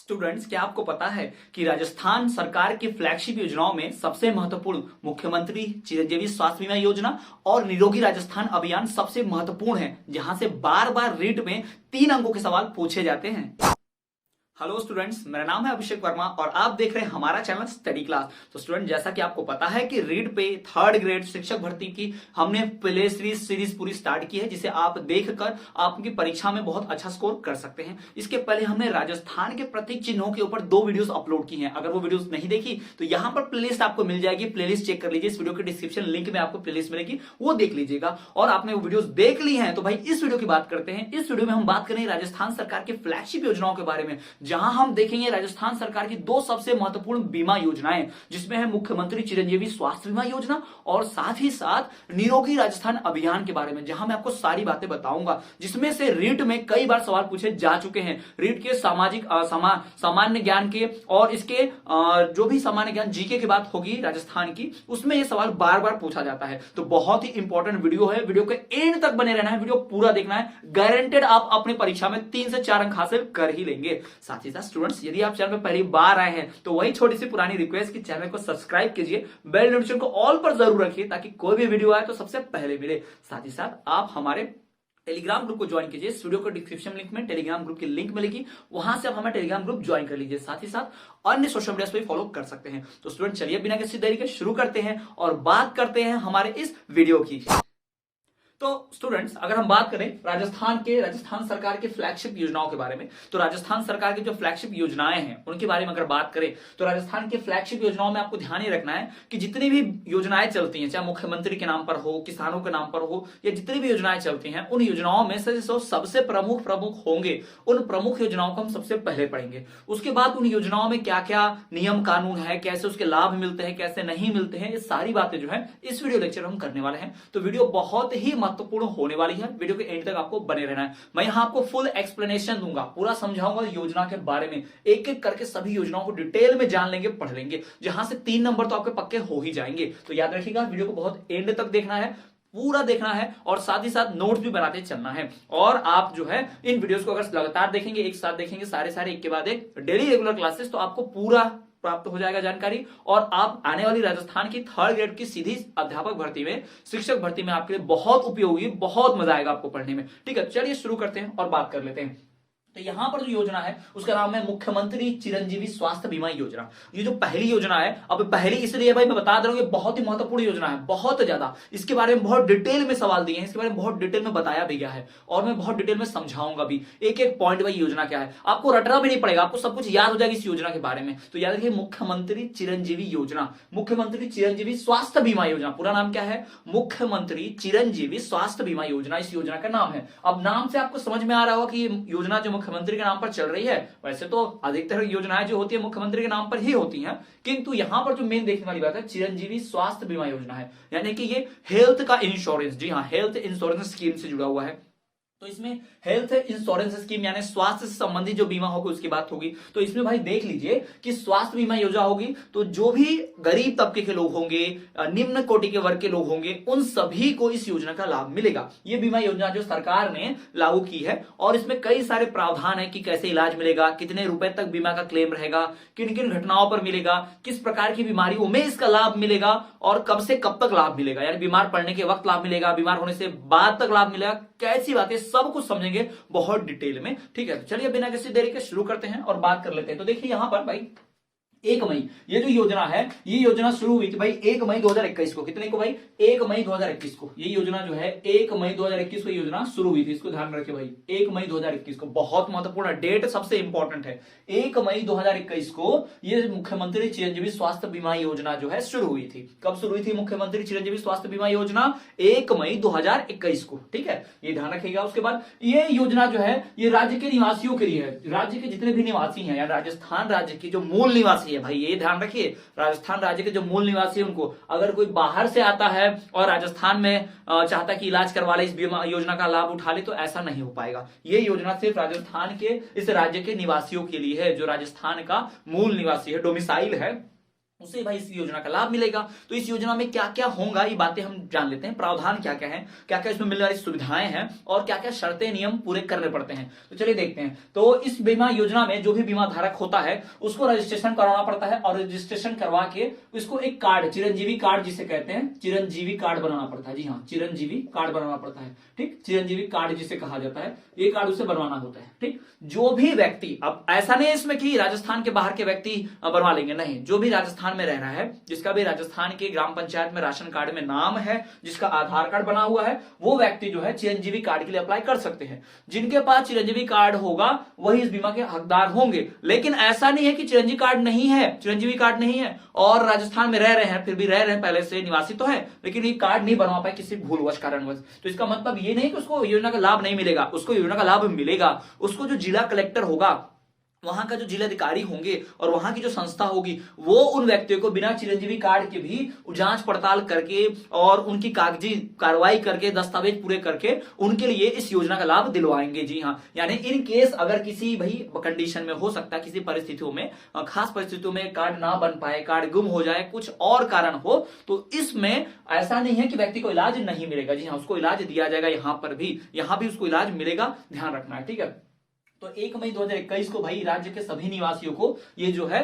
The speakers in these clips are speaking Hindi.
स्टूडेंट्स, क्या आपको पता है कि राजस्थान सरकार की फ्लैगशिप योजनाओं में सबसे महत्वपूर्ण मुख्यमंत्री चिरंजीवी स्वास्थ्य बीमा योजना और निरोगी राजस्थान अभियान सबसे महत्वपूर्ण है, जहां से बार बार रीट में 3 अंकों के सवाल पूछे जाते हैं। हेलो स्टूडेंट्स, मेरा नाम है अभिषेक वर्मा और आप देख रहे हैं हमारा चैनल स्टडी क्लास। तो स्टूडेंट, जैसा कि आपको पता है कि रीड पे 3rd ग्रेड शिक्षक भर्ती की हमने प्ले सीरीज पूरी स्टार्ट की है, जिसे आप देखकर आपकी परीक्षा में बहुत अच्छा स्कोर कर सकते हैं। इसके पहले हमने राजस्थान के प्रतीक चिन्हों के ऊपर 2 वीडियोस अपलोड की हैं। अगर वो वीडियोस नहीं देखी तो यहाँ पर प्लेलिस्ट आपको मिल जाएगी, प्लेलिस्ट चेक कर लीजिए। इस वीडियो के डिस्क्रिप्शन लिंक में आपको प्लेलिस्ट मिलेगी, वो देख लीजिएगा। और आपने वो वीडियोस देख ली हैं तो भाई इस वीडियो की बात करते हैं। इस वीडियो में हम बात करेंगे राजस्थान सरकार की फ्लैगशिप योजनाओं के बारे में, जहां हम देखेंगे राजस्थान सरकार की 2 सबसे महत्वपूर्ण बीमा योजनाएं, जिसमें है मुख्यमंत्री चिरंजीवी स्वास्थ्य बीमा योजना और साथ ही साथ निरोगी राजस्थान अभियान के बारे में, जहां मैं आपको सारी बातें बताऊंगा, जिसमें से रीट में कई बार सवाल पूछे जा चुके हैं। रीट के सामाजिक सामान्य ज्ञान के और इसके जो भी सामान्य ज्ञान जीके की बात होगी राजस्थान की, उसमें यह सवाल बार बार पूछा जाता है। तो बहुत ही इंपॉर्टेंट वीडियो है, वीडियो के एंड तक बने रहना है, वीडियो पूरा देखना है। गारंटेड आप अपनी परीक्षा में 3 से 4 अंक हासिल कर ही लेंगे। साथ ही साथ स्टूडेंट्स, यदि आप चैनल पर पहली बार आए हैं तो वही छोटी सी पुरानी रिक्वेस्ट कि चैनल को सब्सक्राइब कीजिए, बेल नोटिफिकेशन को ऑल पर जरूर रखिए ताकि कोई भी वीडियो आए तो सबसे पहले मिले। साथ ही साथ आप हमारे टेलीग्राम ग्रुप को ज्वाइन कीजिए। इस वीडियो को डिस्क्रिप्शन लिंक में टेलीग्राम ग्रुप की लिंक मिलेगी, वहां से आप हमारे टेलीग्राम ग्रुप ज्वाइन कर लीजिए। साथ ही साथ अन्य सोशल मीडिया पे फॉलो कर सकते हैं। तो स्टूडेंट, चलिए बिना किसी देरी के शुरू करते हैं और बात करते हैं हमारे इस वीडियो की। तो स्टूडेंट्स, अगर हम बात करें राजस्थान सरकार की फ्लैगशिप योजनाओं के बारे में, तो राजस्थान सरकार की जो फ्लैगशिप योजनाएं हैं उनके बारे में अगर बात करें तो राजस्थान की फ्लैगशिप योजनाओं में आपको ध्यान ही रखना है कि जितनी भी योजनाएं चलती हैं, चाहे मुख्यमंत्री के नाम पर हो, किसानों के नाम पर हो, या जितनी भी योजनाएं चलती हैं, उन योजनाओं में से जो सबसे प्रमुख होंगे, उन प्रमुख योजनाओं को हम सबसे पहले पढ़ेंगे। उसके बाद उन योजनाओं में क्या क्या नियम कानून है, कैसे उसके लाभ मिलते हैं, कैसे नहीं मिलते हैं, ये सारी बातें जो है इस वीडियो लेक्चर में हम करने वाले हैं। तो वीडियो बहुत ही महत्वपूर्ण होने वाली है, वीडियो के एंड तक आपको बने रहना है। मैं यहां आपको फुल एक्सप्लेनेशन दूंगा, पूरा समझाऊंगा योजना के बारे में, एक एक करके सभी योजनाओं को डिटेल में जान लेंगे, पढ़ लेंगे, जहां से 3 नंबर तो आपके पक्के हो ही जाएंगे। तो याद रखिएगा, वीडियो को बहुत एंड तक देखना है, पूरा देखना है और साथ ही साथ नोट्स भी बनाते चलना है। और आप जो है इन वीडियोस को अगर लगातार देखेंगे, एक साथ देखेंगे सारे एक के बाद एक डेली रेगुलर क्लासेस, तो आपको पूरा प्राप्त हो जाएगा जानकारी और आप आने वाली राजस्थान की 3rd ग्रेड की सीधी अध्यापक भर्ती में, शिक्षक भर्ती में आपके लिए बहुत उपयोगी, बहुत मजा आएगा आपको पढ़ने में। ठीक है, चलिए शुरू करते हैं और बात कर लेते हैं। तो यहां पर जो योजना है उसका नाम है मुख्यमंत्री चिरंजीवी स्वास्थ्य बीमा योजना। ये जो पहली योजना है, अब पहली इसलिए भाई मैं बता दे रहा हूं, ये बहुत ही महत्वपूर्ण योजना है, बहुत ज्यादा। इसके बारे में बहुत डिटेल में सवाल दिए हैं, इसके बारे में बहुत डिटेल में बताया भी गया है और मैं बहुत डिटेल में समझाऊंगा भी, एक एक पॉइंट भाई योजना क्या है। आपको रटना भी नहीं पड़ेगा, आपको सब कुछ याद हो जाएगा इस योजना के बारे में। तो याद रखिए, मुख्यमंत्री चिरंजीवी योजना, मुख्यमंत्री चिरंजीवी स्वास्थ्य बीमा योजना, पूरा नाम क्या है? मुख्यमंत्री चिरंजीवी स्वास्थ्य बीमा योजना इस योजना का नाम है। अब नाम से आपको समझ में आ रहा होगा कि ये योजना जो मुख्यमंत्री के नाम पर चल रही है, वैसे तो अधिकतर योजनाएं जो होती है मुख्यमंत्री के नाम पर ही होती हैं, किंतु यहां पर जो मेन देखने वाली बात है, चिरंजीवी स्वास्थ्य बीमा योजना है, यानी कि ये हेल्थ का इंश्योरेंस, जी हां, हेल्थ इंश्योरेंस स्कीम से जुड़ा हुआ है। तो इसमें हेल्थ इंश्योरेंस स्कीम यानी स्वास्थ्य से संबंधित जो बीमा होगी उसकी बात होगी। तो इसमें भाई देख लीजिए कि स्वास्थ्य बीमा योजना होगी तो जो भी गरीब तबके के लोग होंगे, निम्न कोटि के वर्ग के लोग होंगे, उन सभी को इस योजना का लाभ मिलेगा। ये बीमा योजना जो सरकार ने लागू की है और इसमें कई सारे प्रावधान है कि कैसे इलाज मिलेगा, कितने रुपए तक बीमा का क्लेम रहेगा, किन किन घटनाओं पर मिलेगा, किस प्रकार की बीमारियों में इसका लाभ मिलेगा और कब से कब तक लाभ मिलेगा, यानी बीमार पड़ने के वक्त लाभ मिलेगा, बीमार होने से बाद तक लाभ मिलेगा, कैसी बातें सब कुछ समझेंगे बहुत डिटेल में। ठीक है, तो चलिए बिना किसी देरी के शुरू करते हैं और बात कर लेते हैं। तो देखिए यहां पर भाई 1 मई, ये जो योजना है, ये योजना शुरू हुई थी भाई 1 मई 2021 को। कितने को भाई? 1 मई 2021 को ये योजना जो है 1 मई 2021 को योजना शुरू हुई थी। इसको ध्यान रखिए भाई, 1 मई 2021 को, बहुत महत्वपूर्ण डेट, सबसे इंपॉर्टेंट है। 1 मई 2021 को ये मुख्यमंत्री चिरंजीवी स्वास्थ्य बीमा योजना जो है शुरू हुई थी। कब शुरू हुई थी मुख्यमंत्री चिरंजीवी स्वास्थ्य बीमा योजना? 1 मई 2021 को। ठीक है, ये ध्यान रखिएगा। उसके बाद ये योजना जो है ये राज्य के निवासियों के लिए है, राज्य के जितने भी निवासी हैं, या राजस्थान राज्य के जो मूल निवासी है भाई, ये ध्यान रखिए, राजस्थान राज्य के जो मूल निवासी है उनको, अगर कोई बाहर से आता है और राजस्थान में चाहता कि इलाज करवा ले, इस बीमा योजना का लाभ उठा ले, तो ऐसा नहीं हो पाएगा। ये योजना सिर्फ राजस्थान के, इस राज्य के निवासियों के लिए है, जो राजस्थान का मूल निवासी है, डोमिसाइल है, उसे भाई इस योजना का लाभ मिलेगा। तो इस योजना में क्या क्या होगा ये बातें हम जान लेते हैं, प्रावधान क्या क्या है, क्या क्या इसमें मिलने वाली सुविधाएं हैं और क्या क्या शर्तें नियम पूरे करने पड़ते हैं। तो चलिए देखते हैं। तो इस बीमा योजना में जो भी बीमा धारक होता है उसको रजिस्ट्रेशन करवाना पड़ता है और रजिस्ट्रेशन करवा के उसको एक कार्ड, चिरंजीवी कार्ड जिसे कहते हैं, चिरंजीवी कार्ड बनाना पड़ता है। जी हाँ, चिरंजीवी कार्ड बनाना पड़ता है। ठीक, चिरंजीवी कार्ड जिसे कहा जाता है, ये कार्ड उसे बनवाना होता है। ठीक, जो भी व्यक्ति, अब ऐसा नहीं है इसमें कि राजस्थान के बाहर के व्यक्ति बनवा लेंगे, नहीं, जो भी राजस्थान में रह रहा है, जिसका भी राजस्थान के ग्राम पंचायत में राशन कार्ड में नाम है, जिसका आधार कार्ड बना हुआ है, वो व्यक्ति जो है चिरंजीवी कार्ड के लिए अप्लाई कर सकते हैं। जिनके पास चिरंजीवी कार्ड होगा वही इस बीमा के हकदार होंगे। लेकिन ऐसा नहीं है कि चिरंजीवी कार्ड नहीं है, चिरंजीवी कार्ड नहीं है और राजस्थान में रह रहे हैं, फिर भी रह रहे हैं, पहले से निवासी तो है लेकिन ये कार्ड नहीं बनवा पाए किसी भूलवश कारणवश, तो इसका मतलब ये नहीं कि उसको योजना का लाभ नहीं मिलेगा, उसको योजना का लाभ मिलेगा। उसको जो जिला कलेक्टर होगा, वहां का जो जिलाधिकारी होंगे और वहां की जो संस्था होगी, वो उन व्यक्तियों को बिना चिरंजीवी कार्ड के भी जांच पड़ताल करके और उनकी कागजी कार्रवाई करके, दस्तावेज पूरे करके उनके लिए इस योजना का लाभ दिलवाएंगे। जी हाँ, यानी इन केस अगर किसी भाई कंडीशन में हो सकता है, किसी परिस्थितियों में, खास परिस्थितियों में कार्ड ना बन पाए, कार्ड गुम हो जाए, कुछ और कारण हो, तो इसमें ऐसा नहीं है कि व्यक्ति को इलाज नहीं मिलेगा। जी हाँ, उसको इलाज दिया जाएगा, यहां भी उसको इलाज मिलेगा, ध्यान रखना है। ठीक है, तो 1 मई 2021 को भाई राज्य के सभी निवासियों को ये जो है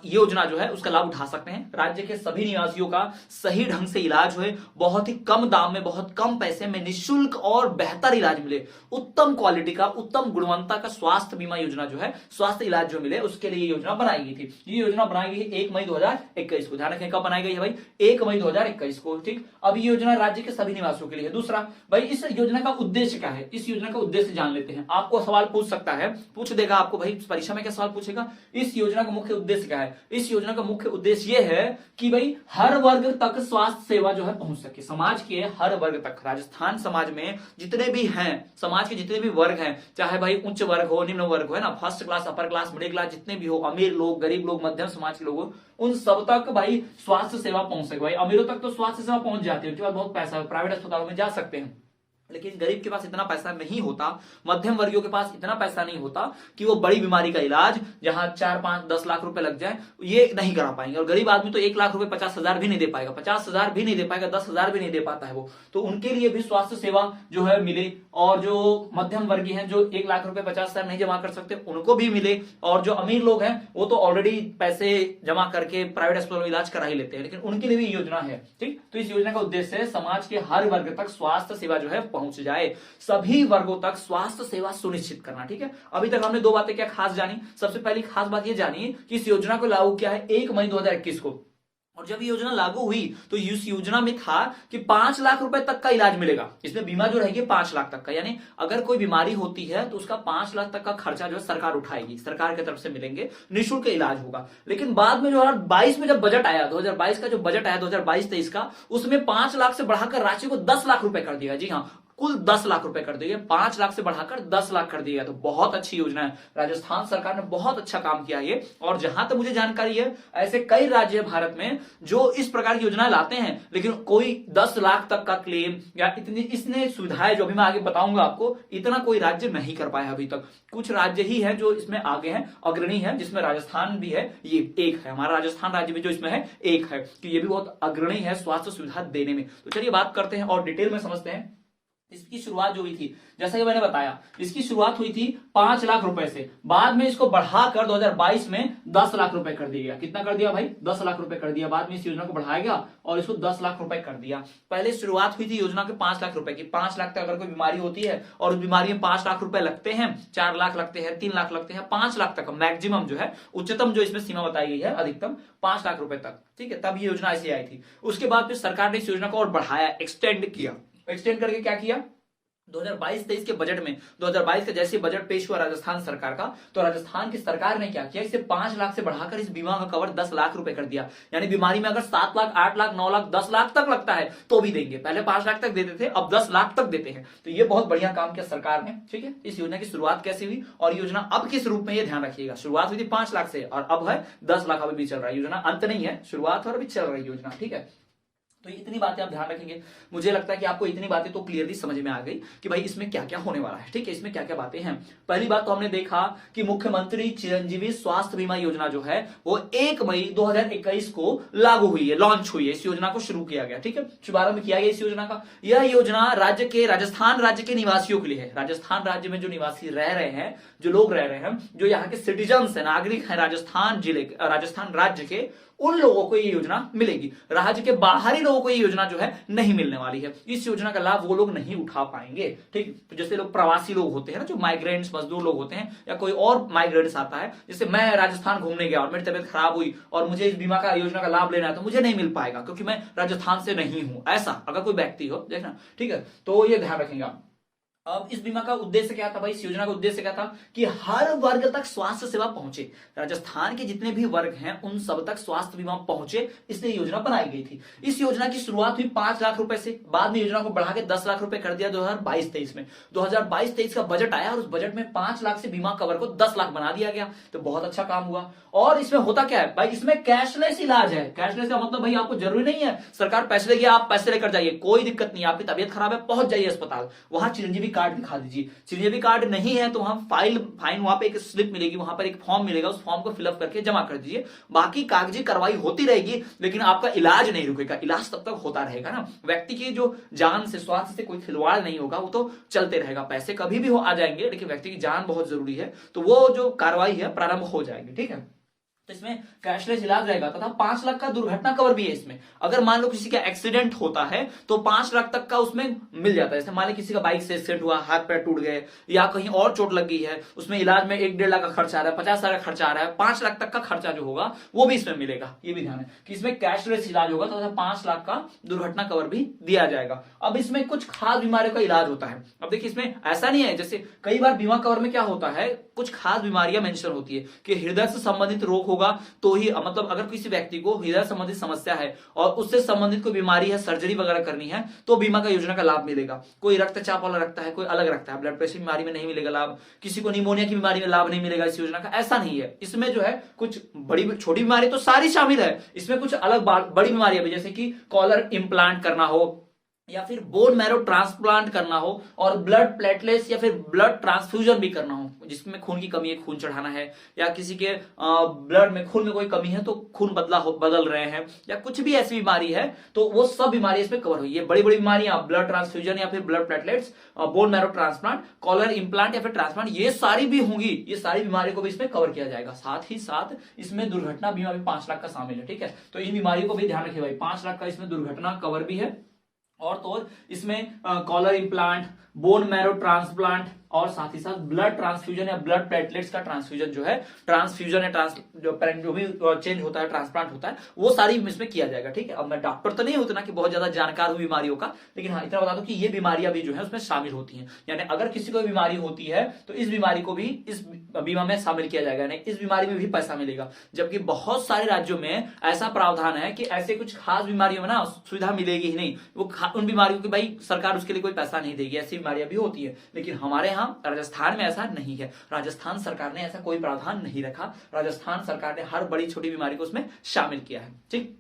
योजना जो है उसका लाभ उठा सकते हैं। राज्य के सभी निवासियों का सही ढंग से इलाज हुए, बहुत ही कम दाम में, बहुत कम पैसे में निःशुल्क और बेहतर इलाज मिले, उत्तम क्वालिटी का, उत्तम गुणवत्ता का स्वास्थ्य बीमा योजना जो है, स्वास्थ्य इलाज जो मिले, उसके लिए योजना बनाई गई थी। ये योजना बनाई गई है 1 मई 2021 को। ध्यान रखें कब बनाई गई है भाई, 1 मई 2021 को। ठीक, अब ये योजना राज्य के सभी निवासियों के लिए है। दूसरा भाई, इस योजना का उद्देश्य क्या है, इस योजना का उद्देश्य जान लेते हैं। आपको सवाल पूछ देगा आपको भाई परीक्षा में, क्या सवाल पूछेगा, इस योजना का मुख्य उद्देश्य क्या है। इस योजना का मुख्य उद्देश्य यह है कि भाई हर वर्ग तक स्वास्थ्य सेवा जो है पहुंच सके, समाज के हर वर्ग तक। राजस्थान समाज में जितने भी हैं, समाज के जितने भी वर्ग हैं, चाहे भाई उच्च वर्ग हो, निम्न वर्ग हो, है ना, first class, upper class, middle class, जितने भी हो, अमीर लोग, गरीब लोग, मध्यम समाज के लोग हो, उन सब तक भाई स्वास्थ्य सेवा पहुंच सके। भाई अमीरों तक तो स्वास्थ्य सेवा पहुंच जाती है, उनके पास बहुत पैसा है, प्राइवेट अस्पतालों में जा सकते हैं, लेकिन गरीब के पास इतना पैसा नहीं होता, मध्यम वर्गियों के पास इतना पैसा नहीं होता कि वो बड़ी बीमारी का इलाज जहां 4, 5, 10 लाख रुपए लग जाए, ये नहीं करा पाएंगे। और गरीब आदमी तो 1 लाख रुपए 50,000 भी नहीं दे पाएगा, 50,000 भी नहीं दे पाएगा, 10,000 भी नहीं दे पाता है वो। तो उनके लिए भी स्वास्थ्य सेवा जो है मिले, और जो मध्यम वर्गीय हैं, जो 1 लाख रुपए 50,000 नहीं जमा कर सकते, उनको भी मिले, और जो अमीर लोग हैं वो तो ऑलरेडी पैसे जमा करके प्राइवेट अस्पताल में इलाज करा ही लेते हैं, लेकिन उनके लिए भी योजना है। ठीक, तो इस योजना का उद्देश्य है समाज के हर वर्ग तक स्वास्थ्य सेवा जो है पहुंच जाए, सभी वर्गों तक स्वास्थ्य सेवा सुनिश्चित करना। ठीक है, अभी तक हमने 2 बातें क्या खास जानी। सबसे पहली खास बात ये जानी कि इस योजना को लागू किया है 1 मई 2021 को, और जब ये योजना लागू हुई तो इस योजना में था कि 5 लाख रुपए तक का इलाज मिलेगा। इसमें बीमा जो रहेगी 5 लाख तक का, यानी अगर कोई बीमारी होती है तो उसका 5 लाख तक का खर्चा जो है सरकार उठाएगी, सरकार की तरफ से मिलेंगे, निःशुल्क इलाज होगा। लेकिन बाद में 2022 में जब बजट आया, 2022 का जो बजट आया 2022-23 का, उसमें 5 लाख से बढ़ाकर राशि को 10 लाख रुपए कर दिया। जी हाँ, कुल 10 लाख रुपए कर दिए, 5 लाख से बढ़ाकर 10 लाख कर दिया। तो बहुत अच्छी योजना है, राजस्थान सरकार ने बहुत अच्छा काम किया ये। और जहां तक मुझे जानकारी है, ऐसे कई राज्य है भारत में जो इस प्रकार की योजनाएं लाते हैं, लेकिन कोई 10 लाख तक का क्लेम या इतनी सुविधाएं जो भी मैं आगे बताऊंगा आपको, इतना कोई राज्य नहीं कर पाया अभी तक। कुछ राज्य ही है जो इसमें आगे हैं, अग्रणी है, जिसमें राजस्थान भी है, ये एक है, हमारा राजस्थान राज्य भी जो इसमें है एक है, कि ये भी बहुत अग्रणी है स्वास्थ्य सुविधा देने में। तो चलिए बात करते हैं और डिटेल में समझते हैं। इसकी शुरुआत जो हुई थी, जैसा कि मैंने बताया, इसकी शुरुआत हुई थी 5 लाख रुपए से, बाद में इसको बढ़ाकर 2022 में 10 लाख रुपए कर दिया। कितना कर दिया भाई, 10 लाख रुपए कर दिया। बाद में इस योजना को बढ़ाया गया और इसको 10 लाख रुपए कर दिया। पहले शुरुआत हुई थी योजना के 5 लाख रुपए की। 5 लाख तक अगर कोई बीमारी होती है और उस बीमारी में 5 लाख रुपए लगते हैं, 4 लाख लगते हैं, 3 लाख लगते हैं, 5 लाख तक मैक्सिमम जो है, उच्चतम जो इसमें सीमा बताई गई है, अधिकतम 5 लाख रुपए तक। ठीक है, तब ये योजना ऐसी आई थी। उसके बाद फिर सरकार ने इस योजना को और बढ़ाया, एक्सटेंड किया। एक्सटेंड करके क्या किया, 2022-23 के बजट में, 2022 का जैसे बजट पेश हुआ राजस्थान सरकार का, तो राजस्थान की सरकार ने क्या किया, इसे 5 लाख से बढ़ाकर इस बीमा का कवर 10 लाख रुपए कर दिया। यानी बीमारी में अगर 7 लाख, 8 लाख, 9 लाख, 10 लाख तक लगता है तो भी देंगे। पहले 5 लाख तक देते थे, अब 10 लाख तक देते हैं। तो ये बहुत बढ़िया काम किया सरकार ने। ठीक है, इस योजना की शुरुआत कैसे हुई और योजना अब किस रूप में, ये ध्यान रखिएगा। शुरुआत हुई थी 5 लाख से और अब है 10 लाख, अभी भी चल रहा है योजना, अंत नहीं है, शुरुआत और अभी चल रही योजना। ठीक है, तो इतनी बातें आप ध्यान रखेंगे, मुझे लगता है कि आपको इतनी बातें तो क्लियरली समझ में आ गई कि भाई इसमें क्या क्या होने वाला है। ठीक है, इसमें क्या क्या बातें हैं। पहली बात तो हमने देखा कि मुख्यमंत्री चिरंजीवी स्वास्थ्य बीमा योजना जो है वो 1 मई 2021 को लागू हुई है, लॉन्च हुई है, इस योजना को शुरू किया गया। ठीक है, शुभारंभ किया गया इस योजना का। यह योजना राज्य के, राजस्थान राज्य के निवासियों के लिए है। राजस्थान राज्य में जो निवासी रह रहे हैं, जो लोग रह रहे हैं, जो यहाँ के सिटीजन्स है, नागरिक है राजस्थान जिले, राजस्थान राज्य के, उन लोगों को ये योजना मिलेगी। राज्य के बाहरी लोगों को ये योजना जो है नहीं मिलने वाली है। इस योजना का लाभ वो लोग नहीं उठा पाएंगे। ठीक, तो जैसे लोग प्रवासी लोग होते हैं ना, जो माइग्रेंट्स मजदूर लोग होते हैं, या कोई और माइग्रेंट्स आता है, जैसे मैं राजस्थान घूमने गया और मेरी तबियत खराब हुई और मुझे इस बीमा का योजना का लाभ लेना है, तो मुझे नहीं मिल पाएगा क्योंकि मैं राजस्थान से नहीं हूं। ऐसा अगर कोई व्यक्ति हो, देखना, ठीक है, तो ये ध्यान रखेंगे आप। अब इस बीमा का उद्देश्य क्या था भाई, इस योजना का उद्देश्य क्या था कि हर वर्ग तक स्वास्थ्य सेवा पहुंचे। राजस्थान के जितने भी वर्ग हैं उन सब तक स्वास्थ्य बीमा पहुंचे, इसलिए योजना बनाई गई थी। इस योजना की शुरुआत हुई 5 लाख रुपए से, बाद में योजना को बढ़ा के 10 लाख रुपए कर दिया 2022-23 में। 2022-23 का बजट आया और उस बजट में 5 लाख से बीमा कवर को 10 लाख बना दिया गया। तो बहुत अच्छा काम हुआ। और इसमें होता क्या है भाई, इसमें कैशलेस इलाज है। कैशलेस का मतलब भाई आपको जरूरी नहीं है सरकार पैसे देगी, आप पैसे लेकर जाइए, कोई दिक्कत नहीं। आपकी तबियत खराब है, पहुंच जाइए अस्पताल, वहां चिरंजीवी कार्ड दिखा दीजिए। चिरंजीवी कार्ड नहीं है तो वहां फाइन वहां पे एक स्लिप मिलेगी, वहां पर एक फॉर्म मिलेगा, उस फॉर्म को फिलअप करके जमा कर दीजिए। बाकी कागजी कार्रवाई होती रहेगी, लेकिन आपका इलाज नहीं रुकेगा। इलाज तब तक होता रहेगा ना, व्यक्ति की जो जान से, स्वास्थ्य से कोई खिलवाड़ नहीं होगा, वो तो चलते रहेगा। पैसे कभी भी आ जाएंगे, लेकिन व्यक्ति की जान बहुत जरूरी है, तो वो जो कार्रवाई है प्रारंभ हो जाएगी। ठीक है, तो इसमें कैशलेस इलाज रहेगा तथा 5 लाख का दुर्घटना कवर भी है इसमें। अगर मान लो किसी का एक्सीडेंट होता है तो 5 लाख तक का उसमें मिल जाता है। जैसे मान लो किसी का बाइक से एक्सीडेंट हुआ, हाथ पैर टूट गए या कहीं और चोट लग गई है, उसमें इलाज में 1-1.5 लाख का खर्चा आ रहा है, 50 लाख का खर्चा आ रहा है, 5 लाख तक का खर्चा जो होगा वो भी इसमें मिलेगा। ये भी ध्यान है कि इसमें कैशलेस इलाज होगा तथा 5 लाख का दुर्घटना कवर भी दिया जाएगा। अब इसमें कुछ खास बीमारियों का इलाज होता है। अब देखिए, इसमें ऐसा नहीं है, जैसे कई बार बीमा कवर में क्या होता है, कुछ खास बीमारियां मेंशन होती है कि हृदय से संबंधित रोग होगा तो ही, मतलब अगर किसी व्यक्ति को हृदय संबंधित समस्या है और उससे संबंधित कोई बीमारी है, सर्जरी वगैरह करनी है, तो बीमा का योजना का लाभ मिलेगा। कोई रक्तचाप वाला रखता है, कोई अलग रखता है, ब्लड प्रेशर बीमारी में नहीं मिलेगा लाभ, किसी को निमोनिया की बीमारी में लाभ नहीं मिलेगा इस योजना का। ऐसा नहीं है, इसमें जो है कुछ बड़ी छोटी बीमारी तो सारी शामिल है, इसमें कुछ अलग बड़ी बीमारियां भी, जैसे कि कॉलर इम्प्लांट करना हो या फिर बोन मैरो ट्रांसप्लांट करना हो और ब्लड प्लेटलेट्स या फिर ब्लड ट्रांसफ्यूजन भी करना हो, जिसमें खून की कमी है, खून चढ़ाना है, या किसी के ब्लड में, खून में कोई कमी है तो खून बदल रहे हैं, या कुछ भी ऐसी बीमारी है, तो वो सब बीमारी इसमें कवर हुई है। बड़ी बड़ी बीमारियां, ब्लड ट्रांसफ्यूजन या फिर blood platelets, bone marrow transplant, cochlear implant या फिर ट्रांसप्लांट, ये सारी भी होंगी। ये सारी बीमारियों को भी इसमें कवर किया जाएगा। साथ ही साथ इसमें दुर्घटना बीमा भी 5 लाख का शामिल है। ठीक है, तो इन बीमारियों को भी ध्यान रखिए भाई, 5 लाख का इसमें दुर्घटना कवर भी है। और तो इसमें cochlear implant, bone marrow transplant और साथ ही साथ ब्लड ट्रांसफ्यूजन या ब्लड प्लेटलेट्स का ट्रांसफ्यूजन जो है, ट्रांसफ्यूजन या जो भी चेंज होता है, ट्रांसप्लांट होता है, वो सारी इसमें किया जाएगा। ठीक है, अब मैं डॉक्टर तो नहीं उतना कि बहुत ज्यादा जानकार हूं बीमारियों का, लेकिन हाँ इतना बता दूं कि ये बीमारियां भी जो है उसमें शामिल होती हैं। यानी अगर किसी को बीमारी होती है तो इस बीमारी को भी इस बीमा में शामिल किया जाएगा, यानी इस बीमारी में भी पैसा मिलेगा। जबकि बहुत सारे राज्यों में ऐसा प्रावधान है कि ऐसे कुछ खास बीमारियों में ना सुविधा मिलेगी ही नहीं, वो उन बीमारियों की भाई सरकार उसके लिए कोई पैसा नहीं देगी, ऐसी बीमारियां भी होती है। लेकिन हमारे यहाँ राजस्थान में ऐसा नहीं है। राजस्थान सरकार ने ऐसा कोई प्रावधान नहीं रखा। राजस्थान सरकार ने हर बड़ी छोटी बीमारी को उसमें शामिल किया है। ठीक,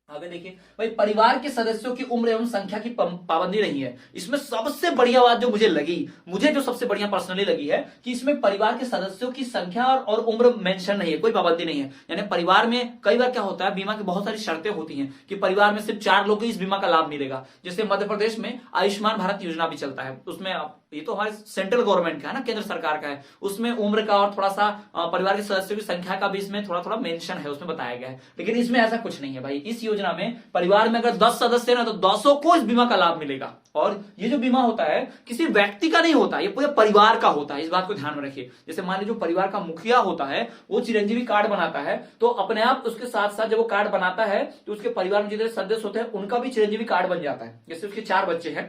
आगे देखिए भाई, परिवार के सदस्यों की उम्र एवं संख्या की पाबंदी नहीं है। इसमें सबसे बढ़िया बात जो मुझे जो सबसे बढ़िया पर्सनली लगी है कि इसमें परिवार के सदस्यों की संख्या और उम्र मेंशन नहीं है, कोई पाबंदी नहीं है। यानी परिवार में कई बार क्या होता है, बीमा की बहुत सारी शर्तें होती हैं कि परिवार में सिर्फ 4 लोग को इस बीमा का लाभ मिलेगा। जैसे मध्य प्रदेश में आयुष्मान भारत योजना भी चलता है, उसमें ये तो हमारे सेंट्रल गवर्नमेंट का है ना, केंद्र सरकार का है, उसमें उम्र का और थोड़ा सा परिवार के सदस्यों की संख्या का भी इसमें थोड़ा थोड़ा मेंशन है, उसमें बताया गया है। लेकिन इसमें ऐसा कुछ नहीं है भाई। इस योजना में परिवार में अगर 10 सदस्य है ना तो 10 को इस बीमा का लाभ मिलेगा। और ये जो बीमा होता है किसी व्यक्ति का नहीं होता, ये पूरे परिवार का होता है, इस बात को ध्यान में रखिए। जैसे मान लीजिए जो परिवार का मुखिया होता है वो चिरंजीवी कार्ड बनाता है, तो अपने आप उसके साथ साथ जब वो कार्ड बनाता है तो उसके परिवार में जितने सदस्य होते हैं उनका भी चिरंजीवी कार्ड बन जाता है। जैसे उसके 4 बच्चे हैं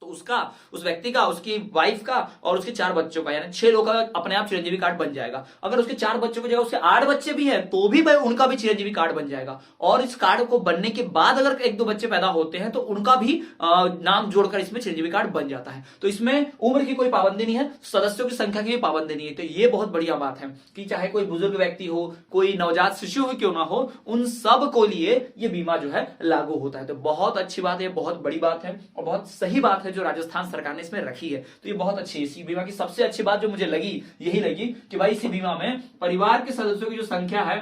तो तो उसका, उस व्यक्ति का, उसकी वाइफ का और उसके 4 बच्चों का, यानी 6 लोगों का अपने आप चिरंजीवी कार्ड बन जाएगा। अगर उसके 4 बच्चों की जगह उसके 8 बच्चे भी हैं तो भी भाई उनका भी चिरंजीवी कार्ड बन जाएगा। और इस कार्ड को बनने के बाद अगर 1-2 बच्चे पैदा होते हैं तो उनका भी नाम जोड़कर इसमें चिरंजीवी कार्ड बन जाता है। तो इसमें उम्र की कोई पाबंदी नहीं है, सदस्यों की संख्या की भी पाबंदी नहीं है। तो ये बहुत बढ़िया बात है कि चाहे कोई बुजुर्ग व्यक्ति हो, कोई नवजात शिशु क्यों ना हो, उन सब को लिए ये बीमा जो है लागू होता है। तो बहुत अच्छी बात है, बहुत बड़ी बात है और बहुत सही बात है जो राजस्थान सरकार ने इसमें रखी है। तो ये बहुत अच्छी है। इसी बीमा की सबसे अच्छी बात जो मुझे लगी यही लगी कि भाई इसी बीमा में परिवार के सदस्यों की जो संख्या है,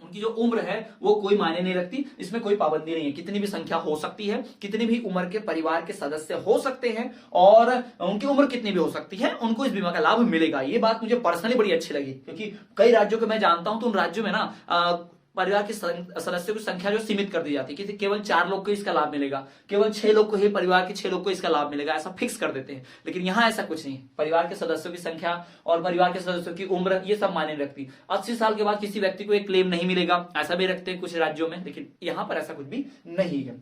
उनकी जो उम्र है वो कोई मायने नहीं रखती। इसमें कोई पाबंदी नहीं है, कितनी भी संख्या हो सकती है, कितनी भी उम्र के परिवार के सदस्य हो सकते हैं और उनकी उम्र कितनी भी हो सकती है, उनको इस बीमा का लाभ मिलेगा। ये बात मुझे पर्सनली बड़ी अच्छी लगी क्योंकि कई राज्यों के मैं जानता हूं तो उन राज्यों में ना परिवार के सदस्यों की संख्या जो सीमित कर दी जाती है कि केवल 4 लोग को इसका लाभ मिलेगा, केवल 6 लोग को ही, परिवार के 6 लोग को इसका लाभ मिलेगा, ऐसा फिक्स कर देते हैं। लेकिन यहां ऐसा कुछ नहीं, परिवार के सदस्यों की संख्या और परिवार के सदस्यों की उम्र ये सब मायने रखती। 80 साल के बाद किसी व्यक्ति को एक क्लेम नहीं मिलेगा, ऐसा भी रखते हैं कुछ राज्यों में, लेकिन यहां पर ऐसा कुछ भी नहीं है।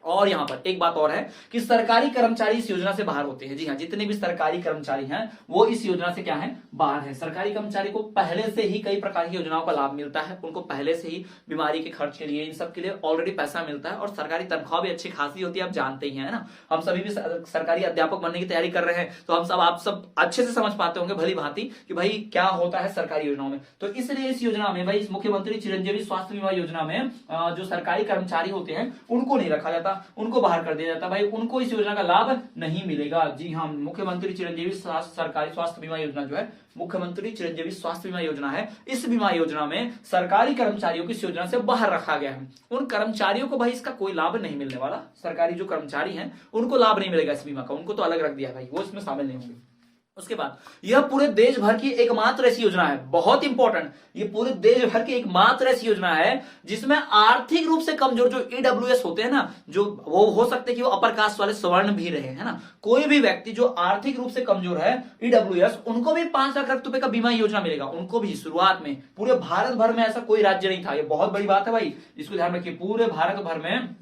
और यहां पर एक बात और है कि सरकारी कर्मचारी इस योजना से बाहर होते हैं। जी हां, जितने भी सरकारी कर्मचारी हैं वो इस योजना से क्या है, बाहर है। सरकारी कर्मचारी को पहले से ही कई प्रकार की योजनाओं का लाभ मिलता है, उनको पहले से ही बीमारी के खर्च के लिए, इन सब के लिए ऑलरेडी पैसा मिलता है और सरकारी तनख्वाह भी अच्छी खासी होती है, आप जानते ही है ना। हम सभी भी सरकारी अध्यापक बनने की तैयारी कर रहे हैं तो हम सब, आप सब अच्छे से समझ पाते होंगे भली भांति कि भाई क्या होता है सरकारी योजनाओं में। तो इसलिए इस योजना में भाई, इस मुख्यमंत्री चिरंजीवी स्वास्थ्य बीमा योजना में जो सरकारी कर्मचारी होते हैं उनको नहीं रखा जाता, उनको बाहर कर दिया जाता। भाई उनको इस योजना का लाभ नहीं मिलेगा। जी हाँ, मुख्यमंत्री चिरंजीवी सरकारी स्वास्थ्य बीमा योजना जो है, मुख्यमंत्री चिरंजीवी स्वास्थ्य बीमा योजना है, इस बीमा योजना में सरकारी कर्मचारियों को इस योजना से बाहर रखा गया है। उन कर्मचारियों को भाई इसका कोई लाभ नहीं मिलने वाला। सरकारी जो कर्मचारी हैं उनको लाभ नहीं मिलेगा इस बीमा का, उनको तो अलग रख दिया भाई, वो इसमें शामिल नहीं होंगे। उसके बाद यह पूरे देश भर की एकमात्र ऐसी योजना है, बहुत इंपॉर्टेंट, ये पूरे देश भर की एकमात्र ऐसी योजना है जिसमें आर्थिक रूप से कमजोर जो ईडब्ल्यूएस होते हैं ना, जो वो हो सकते हैं कि वो अपर कास्ट वाले सवर्ण भी रहे, है ना, कोई भी व्यक्ति जो आर्थिक रूप से कमजोर है, ईडब्ल्यूएस, उनको भी 5 लाख रुपए का बीमा योजना मिलेगा। उनको भी शुरुआत में पूरे भारत भर में ऐसा कोई राज्य नहीं था, ये बहुत बड़ी बात है भाई, इसको ध्यान रखिए। पूरे भारत भर में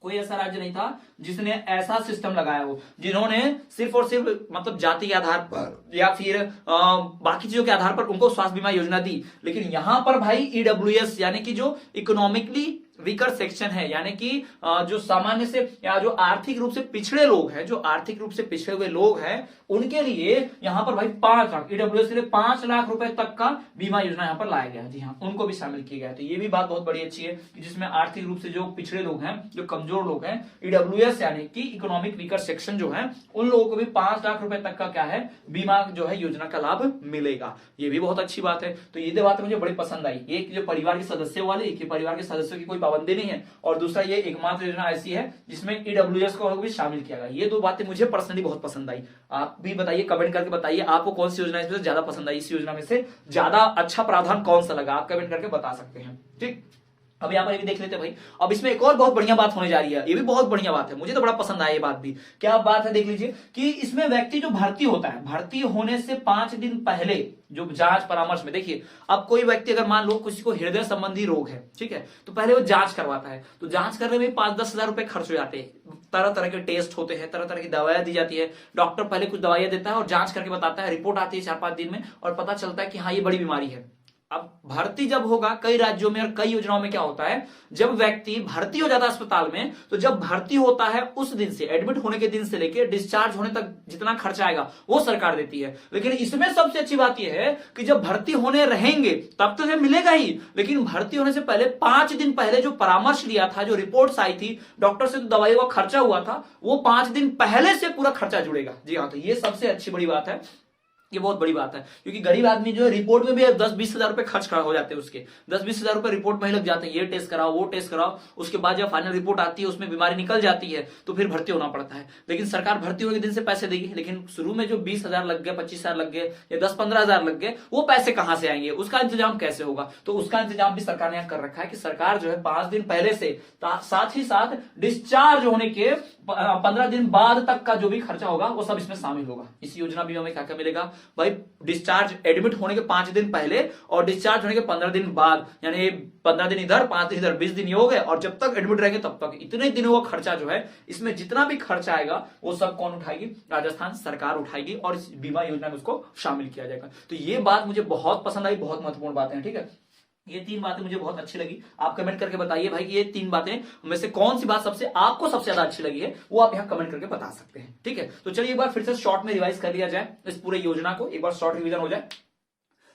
कोई ऐसा राज्य नहीं था जिसने ऐसा सिस्टम लगाया हो, जिन्होंने सिर्फ और सिर्फ मतलब जाति के आधार पर या फिर बाकी चीजों के आधार पर उनको स्वास्थ्य बीमा योजना दी। लेकिन यहां पर भाई ईडब्ल्यूएस यानी कि जो इकोनॉमिकली वीकर सेक्शन है, यानी कि जो सामान्य से या जो आर्थिक रूप से पिछड़े लोग हैं, जो आर्थिक रूप से पिछड़े हुए लोग हैं, उनके लिए यहां पर भाई 5 लाख, ईडब्ल्यूएस के लिए 5 लाख रुपए तक का बीमा योजना यहां पर लाया गया। जी हाँ, उनको भी शामिल किया गया। तो ये भी बात बहुत बड़ी अच्छी है कि जिसमें आर्थिक रूप से जो पिछड़े लोग हैं, जो कमजोर लोग हैं, ईडब्ल्यूएस यानी कि इकोनॉमिक वीकर सेक्शन जो है, उन लोगों को भी 5 लाख रुपए तक का क्या है, बीमा जो है योजना का लाभ मिलेगा। ये भी बहुत अच्छी बात है। तो ये बात मुझे बड़ी पसंद आई, एक जो परिवार के सदस्य वाले, कि परिवार के सदस्यों की कोई पाबंदी नहीं है, और दूसरा ये एकमात्र योजना ऐसी है जिसमें ईडब्ल्यूएस को भी शामिल किया गया। ये 2 बातें मुझे पर्सनली बहुत पसंद आई। आप भी बताइए, कमेंट करके बताइए आपको कौन सी योजना इसमें से ज्यादा पसंद आई, इस योजना में से ज्यादा अच्छा प्रावधान कौन सा लगा, आप कमेंट करके बता सकते हैं। ठीक, अब यहाँ पर भी देख लेते हैं भाई। अब इसमें एक और बहुत बढ़िया बात होने जा रही है, ये भी बहुत बढ़िया बात है, मुझे तो बड़ा पसंद आया ये बात भी। क्या बात है, देख लीजिए कि इसमें व्यक्ति जो भर्ती होता है, भर्ती होने से 5 दिन पहले जो जांच परामर्श में, देखिए अब कोई व्यक्ति अगर मान लो किसी को हृदय संबंधी रोग है, ठीक है, तो पहले वो जांच करवाता है, तो जांच करने में 5-10 हजार रुपए खर्च हो जाते हैं, तरह तरह के टेस्ट होते हैं, तरह तरह की दवाइयां दी जाती है, डॉक्टर पहले कुछ दवाइयां देता है और जांच करके बताता है, रिपोर्ट आती है 4-5 दिन में और पता चलता है कि हाँ ये बड़ी बीमारी है। अब भर्ती जब होगा, कई राज्यों में और कई योजनाओं में क्या होता है, जब व्यक्ति भर्ती हो जाता है अस्पताल में, तो जब भर्ती होता है उस दिन से, एडमिट होने के दिन से लेकर डिस्चार्ज होने तक जितना खर्चा आएगा वो सरकार देती है। लेकिन इसमें सबसे अच्छी बात यह है कि जब भर्ती होने रहेंगे तब तो मिलेगा ही, लेकिन भर्ती होने से पहले 5 दिन पहले जो परामर्श लिया था, जो रिपोर्ट्स आई थी डॉक्टर से, तो दवाइयों का खर्चा हुआ था, वो 5 दिन पहले से पूरा खर्चा जुड़ेगा। जी हाँ, तो ये सबसे अच्छी बड़ी बात है, ये बहुत बड़ी बात है, क्योंकि गरीब आदमी जो है रिपोर्ट में भी 10-20 हजार रुपए खर्च हो जाते हैं, उसके 10-20 हजार रुपए रिपोर्ट में ही लग जाते हैं, ये टेस्ट कराओ वो टेस्ट कराओ, उसके बाद जब फाइनल रिपोर्ट आती है उसमें बीमारी निकल जाती है तो फिर भर्ती होना पड़ता है। लेकिन सरकार भर्ती होने के दिन से पैसे देगी, लेकिन शुरू में जो 20 हजार लग गए, 25 हजार लग गए या 10-15 हजार लग गए, वो पैसे कहां से आएंगे, उसका इंतजाम कैसे होगा? तो उसका इंतजाम भी सरकार ने यहां कर रखा है कि सरकार जो है 5 दिन पहले से, साथ ही साथ डिस्चार्ज होने के 15 दिन बाद तक का जो भी खर्चा होगा वो सब इसमें शामिल होगा। इस योजना बीमा में क्या क्या मिलेगा, भाई डिस्चार्ज एडमिट होने के 5 दिन पहले और डिस्चार्ज होने के 15 दिन बाद, यानी 15 दिन इधर 5 दिन इधर 20 दिन ये हो गए, और जब तक एडमिट रहेंगे तब तक इतने दिनों का खर्चा जो है, इसमें जितना भी खर्चा आएगा वो सब कौन उठाएगी? राजस्थान सरकार उठाएगी और इस बीमा योजना में उसको शामिल किया जाएगा। तो ये बात मुझे बहुत पसंद आई, बहुत महत्वपूर्ण बातें हैं, ठीक है। ये 3 बातें मुझे बहुत अच्छी लगी। आप कमेंट करके बताइए भाई कि ये 3 बातें में से कौन सी बात सबसे आपको सबसे ज्यादा अच्छी लगी है, वो आप यहां कमेंट करके बता सकते हैं, ठीक है। तो चलिए एक बार फिर से शॉर्ट में रिवाइज कर लिया जाए इस पूरे योजना को, एक बार शॉर्ट रिवीजन हो जाए।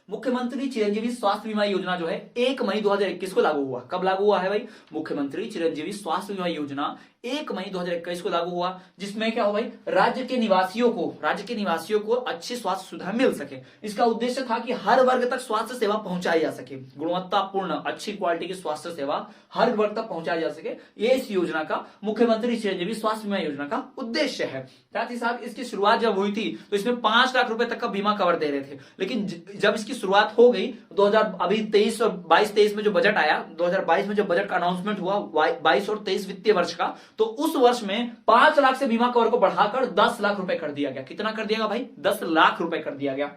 मुख्यमंत्री चिरंजीवी स्वास्थ्य बीमा योजना जो है 1 मई 2021 को लागू हुआ। कब लागू हुआ है भाई? मुख्यमंत्री चिरंजीवी स्वास्थ्य बीमा योजना 1 मई 2021 को लागू हुआ, जिसमें क्या हो भाई, राज्य के निवासियों को अच्छी स्वास्थ्य सुविधा मिल सके। इसका उद्देश्य था कि हर वर्ग तक स्वास्थ्य सेवा पहुंचाई जा सके, गुणवत्तापूर्ण अच्छी क्वालिटी की स्वास्थ्य सेवा हर वर्ग तक पहुंचाई जा सके। ये इस योजना का, मुख्यमंत्री चिरंजीवी स्वास्थ्य बीमा योजना का उद्देश्य है। साथ ही साथ इसकी शुरुआत जब हुई थी तो इसमें 5 लाख रुपए तक का बीमा कवर दे रहे थे, लेकिन जब इसकी शुरुआत हो गई 2000 अभी 23 और 22-23 में जो बजट आया, 2022 में जो बजट का अनाउंसमेंट हुआ 22 और 23 वित्तीय वर्ष का, तो उस वर्ष में 5 लाख से बीमा कवर को बढ़ाकर 10 लाख रुपए कर दिया गया। कितना कर दिया गया भाई? 10 लाख रुपए कर दिया गया।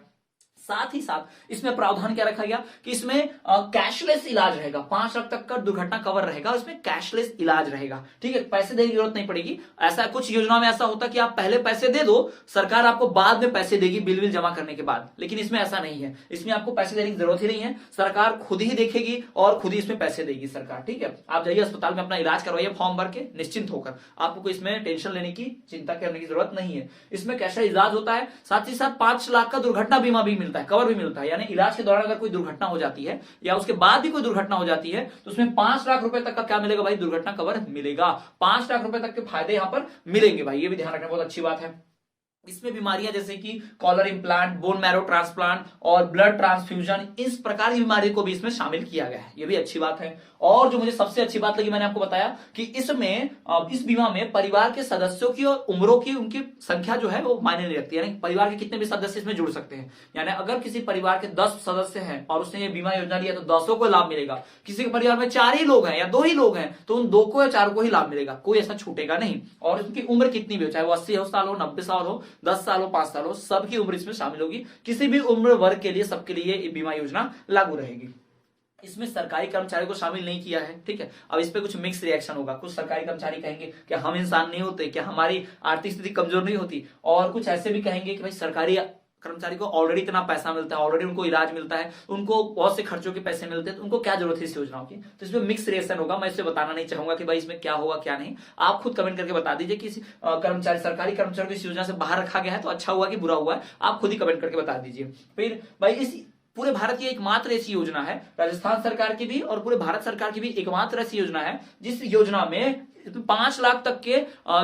साथ ही साथ इसमें प्रावधान क्या रखा गया कि इसमें कैशलेस इलाज रहेगा, 5 लाख तक का दुर्घटना कवर रहेगा, इसमें कैशलेस इलाज रहेगा, ठीक है। पैसे देने की जरूरत नहीं पड़ेगी। ऐसा कुछ योजनाओं में ऐसा होता कि आप पहले पैसे दे दो, सरकार आपको बाद में पैसे देगी बिल जमा करने के बाद, लेकिन इसमें ऐसा नहीं है। इसमें आपको पैसे देने की जरूरत ही नहीं है, सरकार खुद ही देखेगी और खुद ही इसमें पैसे देगी सरकार, ठीक है। आप जाइए अस्पताल में अपना इलाज करवाइए फॉर्म भर के निश्चिंत होकर, आपको कोई इसमें टेंशन लेने की, चिंता करने की जरूरत नहीं है। इसमें कैशलेस इलाज होता है, साथ ही साथ 5 लाख का दुर्घटना बीमा भी मिलता है, कवर भी मिलता है, यानी इलाज के दौरान अगर कोई दुर्घटना हो जाती है या उसके बाद भी कोई दुर्घटना हो जाती है तो उसमें 5 लाख रुपए तक का क्या मिलेगा भाई? दुर्घटना कवर मिलेगा। 5 लाख रुपए तक के फायदे यहां पर मिलेंगे भाई, ये भी ध्यान रखना बहुत अच्छी बात है। इसमें बीमारियां जैसे कि cochlear implant, bone marrow transplant और ब्लड ट्रांसफ्यूजन, इस प्रकार की बीमारी को भी इसमें शामिल किया गया है, ये भी अच्छी बात है। और जो मुझे सबसे अच्छी बात लगी, मैंने आपको बताया कि इसमें इस बीमा में परिवार के सदस्यों की और उम्रों की, उनकी संख्या जो है वो मायने नहीं रखती, यानी परिवार के कितने भी सदस्य इसमें जुड़ सकते हैं। यानी अगर किसी परिवार के 10 सदस्य हैं और उसने ये बीमा योजना लिया तो 10 को लाभ मिलेगा। किसी के परिवार में 4 ही लोग हैं या 2 ही लोग हैं तो उन 2 को या 4 को ही लाभ मिलेगा, कोई ऐसा छूटेगा नहीं। और उनकी उम्र कितनी भी हो, चाहे वो 80 साल हो, 90 साल हो, 10 साल हो, 5 साल हो, सबकी उम्र इसमें शामिल होगी। किसी भी उम्र वर्ग के लिए, सबके लिए ये बीमा योजना लागू रहेगी। इसमें सरकारी कर्मचारी को शामिल नहीं किया है, ठीक है। अब इस पे कुछ मिक्स रिएक्शन होगा, कुछ सरकारी कर्मचारी कहेंगे कि हम इंसान नहीं होते, क्या हमारी आर्थिक स्थिति कमजोर नहीं होती, और कुछ ऐसे भी कहेंगे कि भाई सरकारी कर्मचारी को ऑलरेडी इतना पैसा मिलता है, ऑलरेडी उनको इलाज मिलता है, उनको बहुत से खर्चों के पैसे मिलते हैं, तो उनको क्या जरूरत है इस योजनाओं की। तो इसमें मिक्स रिएक्शन होगा, मैं इसे बताना नहीं चाहूंगा कि भाई इसमें क्या होगा क्या नहीं। आप खुद कमेंट करके बता दीजिए कि कर्मचारी, सरकारी कर्मचारी को इस योजना से बाहर रखा गया है तो अच्छा हुआ कि बुरा हुआ है, आप खुद ही कमेंट करके बता दीजिए। फिर भाई इस पूरे भारत की एकमात्र ऐसी योजना है, राजस्थान सरकार की भी और पूरे भारत सरकार की भी एकमात्र ऐसी योजना है जिस योजना में 5 लाख तक के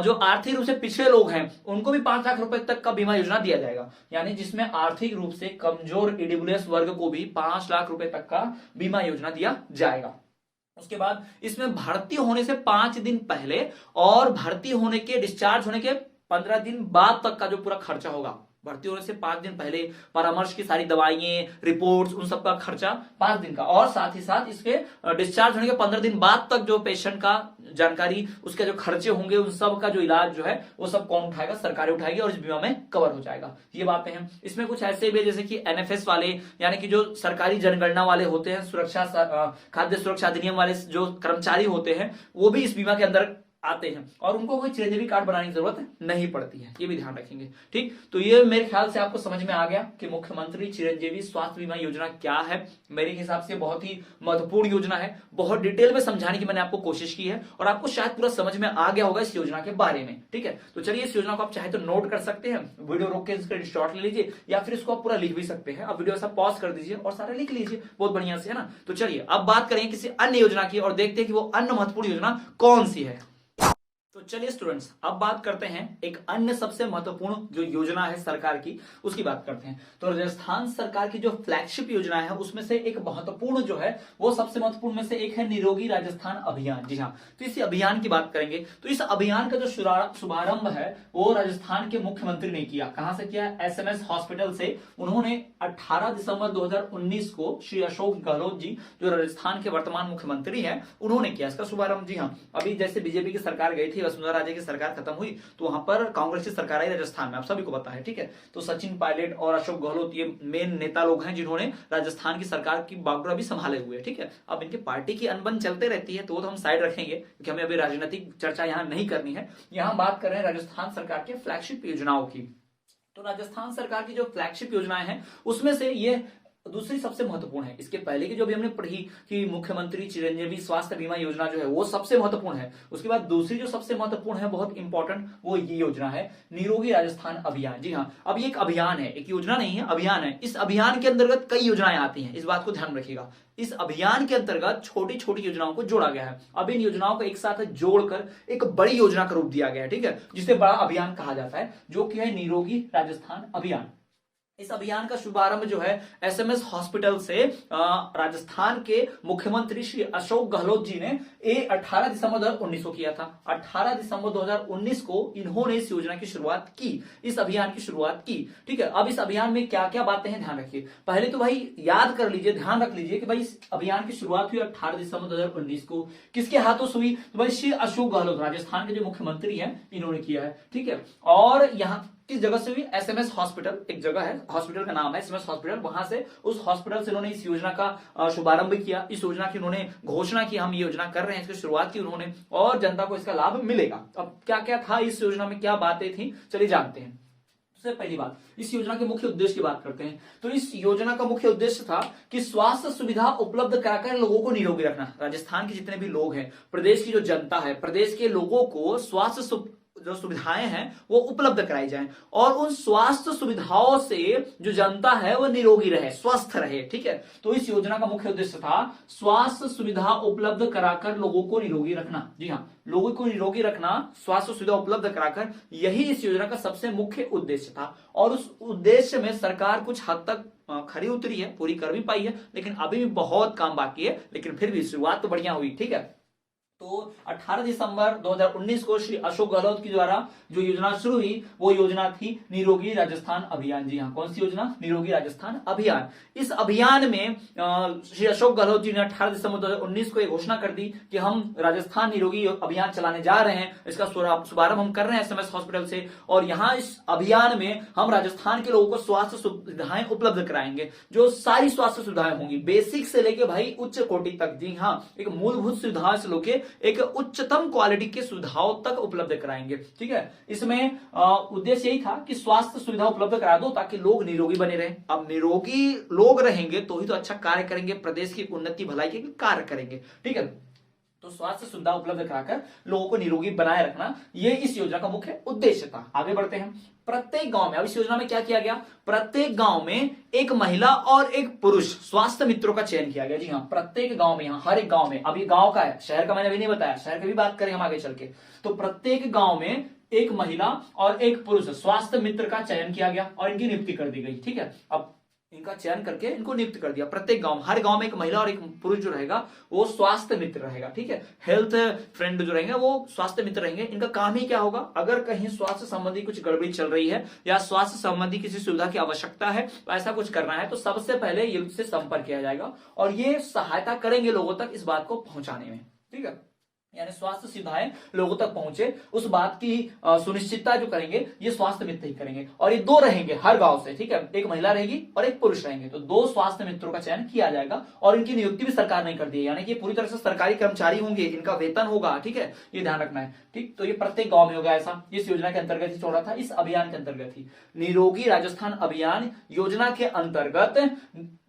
जो आर्थिक रूप से पिछड़े लोग हैं उनको भी 5 लाख रुपए तक का बीमा योजना दिया जाएगा। यानी जिसमें आर्थिक रूप से कमजोर ईडब्ल्यूएस वर्ग को भी 5 लाख रुपए तक का बीमा योजना दिया जाएगा। उसके बाद इसमें भर्ती होने से 5 दिन पहले और भर्ती होने के, डिस्चार्ज होने के 15 दिन बाद तक का जो पूरा खर्चा होगा, भर्ती होने से 5 दिन पहले परामर्श की सारी दवाइयां, रिपोर्ट्स, उन सब का खर्चा 5 दिन का, और साथ ही साथ इसके डिस्चार्ज होने के 15 दिन बाद तक जो पेशेंट का जानकारी, उसके जो खर्चे होंगे, उन सब का जो इलाज जो है वो सब कौन उठाएगा? सरकार उठाएगी और इस बीमा में कवर हो जाएगा। ये बातें हैं। इसमें कुछ ऐसे भी जैसे कि एनएफएस वाले, यानी कि जो सरकारी जनगणना वाले होते हैं, सुरक्षा, खाद्य सुरक्षा अधिनियम वाले जो कर्मचारी होते हैं, वो भी इस बीमा के अंदर आते हैं और उनको कोई चिरंजीवी कार्ड बनाने की जरूरत नहीं पड़ती है, ये भी ध्यान रखेंगे, ठीक। तो ये मेरे ख्याल से आपको समझ में आ गया कि मुख्यमंत्री चिरंजीवी स्वास्थ्य बीमा योजना क्या है। मेरे हिसाब से बहुत ही महत्वपूर्ण योजना है, बहुत डिटेल में समझाने की मैंने आपको कोशिश की है और आपको शायद पूरा समझ में आ गया होगा इस योजना के बारे में, ठीक है। तो चलिए इस योजना को आप चाहे तो नोट कर सकते हैं, वीडियो रोक के स्क्रीनशॉट ले लीजिए या फिर इसको आप पूरा लिख भी सकते हैं। आप वीडियो ऐसा पॉज कर दीजिए और सारा लिख लीजिए बहुत बढ़िया से, है ना। तो चलिए अब बात करें किसी अन्य योजना की और देखते हैं कि वो अन्य महत्वपूर्ण योजना कौन सी है। तो चलिए स्टूडेंट्स अब बात करते हैं एक अन्य सबसे महत्वपूर्ण जो योजना है सरकार की, उसकी बात करते हैं। तो राजस्थान सरकार की जो फ्लैगशिप योजना है उसमें से एक महत्वपूर्ण जो है वो सबसे महत्वपूर्ण में से एक है निरोगी राजस्थान अभियान। जी हाँ, तो इस अभियान की बात करेंगे। तो इस अभियान का जो शुभारंभ है वो राजस्थान के मुख्यमंत्री ने किया। कहां से किया? एसएमएस हॉस्पिटल से। उन्होंने 18 दिसंबर 2019 को श्री अशोक गहलोत जी जो राजस्थान के वर्तमान मुख्यमंत्री है उन्होंने किया इसका शुभारंभ। जी हाँ, अभी जैसे बीजेपी की सरकार गई थी वसुंधरा राजे की सरकार खत्म हुई तो वहां पर कांग्रेस की सरकार आई राजस्थान में, आप सभी को पता है, ठीक है। तो सचिन पायलट और अशोक गहलोत ये मेन नेता लोग हैं जिन्होंने राजस्थान की सरकार की बागडोर अभी संभाले हुए, ठीक है। अब इनकी पार्टी की अनबन चलते रहती है तो वो तो हम साइड रखेंगे क्योंकि हमें अभी राजनीतिक चर्चा यहाँ नहीं करनी है। यहाँ बात कर रहे हैं राजस्थान सरकार के फ्लैगशिप योजनाओं की। तो राजस्थान सरकार की जो फ्लैगशिप योजनाएं हैं उसमें से ये दूसरी सबसे महत्वपूर्ण है। इसके पहले की जो भी हमने पढ़ी कि मुख्यमंत्री चिरंजीवी स्वास्थ्य बीमा योजना जो है वो सबसे महत्वपूर्ण है। उसके बाद दूसरी जो सबसे महत्वपूर्ण है, बहुत इंपॉर्टेंट, वो ये योजना है निरोगी राजस्थान अभियान। जी हाँ, अब ये एक अभियान है, एक योजना नहीं है, अभियान है। इस अभियान के अंतर्गत कई योजनाएं आती हैं, इस बात को ध्यान रखिएगा। इस अभियान के अंतर्गत छोटी छोटी योजनाओं को जोड़ा गया है। अब इन योजनाओं को एक साथ जोड़कर एक बड़ी योजना का रूप दिया गया है, ठीक है, जिसे बड़ा अभियान कहा जाता है, जो कि है निरोगी राजस्थान अभियान। इस अभियान का शुभारंभ जो है एसएमएस हॉस्पिटल से राजस्थान के मुख्यमंत्री श्री अशोक गहलोत जी ने 18 दिसंबर 2019 को किया था। 18 दिसंबर 2019 को इन्होंने इस योजना की शुरुआत की, इस अभियान की शुरुआत की, ठीक है। अब इस अभियान में क्या क्या बातें हैं ध्यान रखिए। पहले तो भाई याद कर लीजिए, ध्यान रख लीजिए कि भाई इस अभियान की शुरुआत हुई 18 दिसंबर 2019 को। किसके हाथों से हुई? तो भाई श्री अशोक गहलोत, राजस्थान के जो मुख्यमंत्री हैं, इन्होंने किया है, ठीक है। और यहाँ किस जगह से हुई? एसएमएस हॉस्पिटल, एक जगह है, हॉस्पिटल का नाम है एसएमएस हॉस्पिटल, वहां से, उस हॉस्पिटल से उन्होंने इस योजना का शुभारंभ किया। इस योजना की उन्होंने घोषणा की, हम ये योजना कर रहे हैं, इसकी शुरुआत की उन्होंने, और जनता को इसका लाभ मिलेगा। अब क्या क्या था इस योजना में, क्या बातें थी, चलिए जानते हैं। सबसे पहली बात, इस योजना के मुख्य उद्देश्य की बात करते हैं। तो इस योजना का मुख्य उद्देश्य था कि स्वास्थ्य सुविधा उपलब्ध कराकर लोगों को निरोगी रखना। राजस्थान के जितने भी लोग हैं, प्रदेश की जो जनता है, प्रदेश के लोगों को स्वास्थ्य जो सुविधाएं हैं वो उपलब्ध कराई जाएं, और उन स्वास्थ्य सुविधाओं से जो जनता है वो निरोगी रहे, स्वस्थ रहे, ठीक है। तो इस योजना का मुख्य उद्देश्य था स्वास्थ्य सुविधा उपलब्ध कराकर लोगों को निरोगी रखना। जी हाँ, लोगों को निरोगी रखना, स्वास्थ्य सुविधा उपलब्ध कराकर, यही इस योजना का सबसे मुख्य उद्देश्य था। और उस उद्देश्य में सरकार कुछ हद तक खरी उतरी है, पूरी कर भी पाई है, लेकिन अभी भी बहुत काम बाकी है, लेकिन फिर भी शुरुआत तो बढ़िया हुई, ठीक है। तो 18 दिसंबर 2019 को श्री अशोक गहलोत के द्वारा जो योजना शुरू हुई वो योजना थी निरोगी राजस्थान अभियान। जी हाँ, कौन सी योजना? निरोगी राजस्थान अभियान। इस अभियान में श्री अशोक गहलोत जी ने 18 दिसंबर 2019 को एक घोषणा कर दी कि हम राजस्थान निरोगी अभियान चलाने जा रहे हैं। इसका शुभारंभ हम कर रहे हैं एसएमएस हॉस्पिटल से, और यहाँ इस अभियान में हम राजस्थान के लोगों को स्वास्थ्य सुविधाएं उपलब्ध कराएंगे। जो सारी स्वास्थ्य सुविधाएं होंगी, बेसिक से लेके भाई उच्च कोटि तक। जी हाँ, एक मूलभूत सुविधाओं से लेके एक उच्चतम क्वालिटी की सुविधाओं तक उपलब्ध कराएंगे, ठीक है। इसमें उद्देश्य यही था कि स्वास्थ्य सुविधा उपलब्ध करा दो ताकि लोग निरोगी बने रहें। अब निरोगी लोग रहेंगे तो ही तो अच्छा कार्य करेंगे, प्रदेश की उन्नति भलाई के कार्य करेंगे, ठीक है। तो स्वास्थ्य सुविधा उपलब्ध कराकर लोगों को निरोगी बनाए रखना, ये इस योजना का मुख्य उद्देश्य था। आगे बढ़ते हैं। प्रत्येक गांव में, अब इस योजना में क्या किया गया? प्रत्येक गांव में एक महिला और एक पुरुष स्वास्थ्य मित्रों का चयन किया गया। जी हाँ, प्रत्येक गांव में, यहाँ हर एक गांव में, अब ये गांव का है, शहर का मैंने अभी नहीं बताया, शहर की भी बात करें हम आगे चल के। तो प्रत्येक गांव में एक महिला और एक पुरुष स्वास्थ्य मित्र का चयन किया गया और इनकी नियुक्ति कर दी गई, ठीक है। अब इनका चयन करके इनको नियुक्त कर दिया। प्रत्येक गांव, हर गांव में एक महिला और एक पुरुष जो रहेगा वो स्वास्थ्य मित्र रहेगा, ठीक है। हेल्थ फ्रेंड जो रहेंगे वो स्वास्थ्य मित्र रहेंगे। इनका काम ही क्या होगा? अगर कहीं स्वास्थ्य संबंधी कुछ गड़बड़ी चल रही है या स्वास्थ्य संबंधी किसी सुविधा की आवश्यकता है, तो ऐसा कुछ करना है तो सबसे पहले ये से संपर्क किया जाएगा और ये सहायता करेंगे लोगों तक इस बात को पहुंचाने में, ठीक है। यानी स्वास्थ्य सुविधाएं लोगों तक पहुंचे, उस बात की सुनिश्चितता जो करेंगे ये स्वास्थ्य मित्र ही करेंगे। और ये दो रहेंगे हर गांव से, ठीक है, एक महिला रहेगी और एक पुरुष रहेंगे। तो दो स्वास्थ्य मित्रों का चयन किया जाएगा और इनकी नियुक्ति भी सरकार नहीं कर दी है, यानी कि पूरी तरह से सरकारी कर्मचारी होंगे, इनका वेतन होगा, ठीक है, ये ध्यान रखना है, ठीक। तो ये प्रत्येक गांव में होगा ऐसा। इस योजना के अंतर्गत ही छोड़ा था, इस अभियान के अंतर्गत ही। निरोगी राजस्थान अभियान योजना के अंतर्गत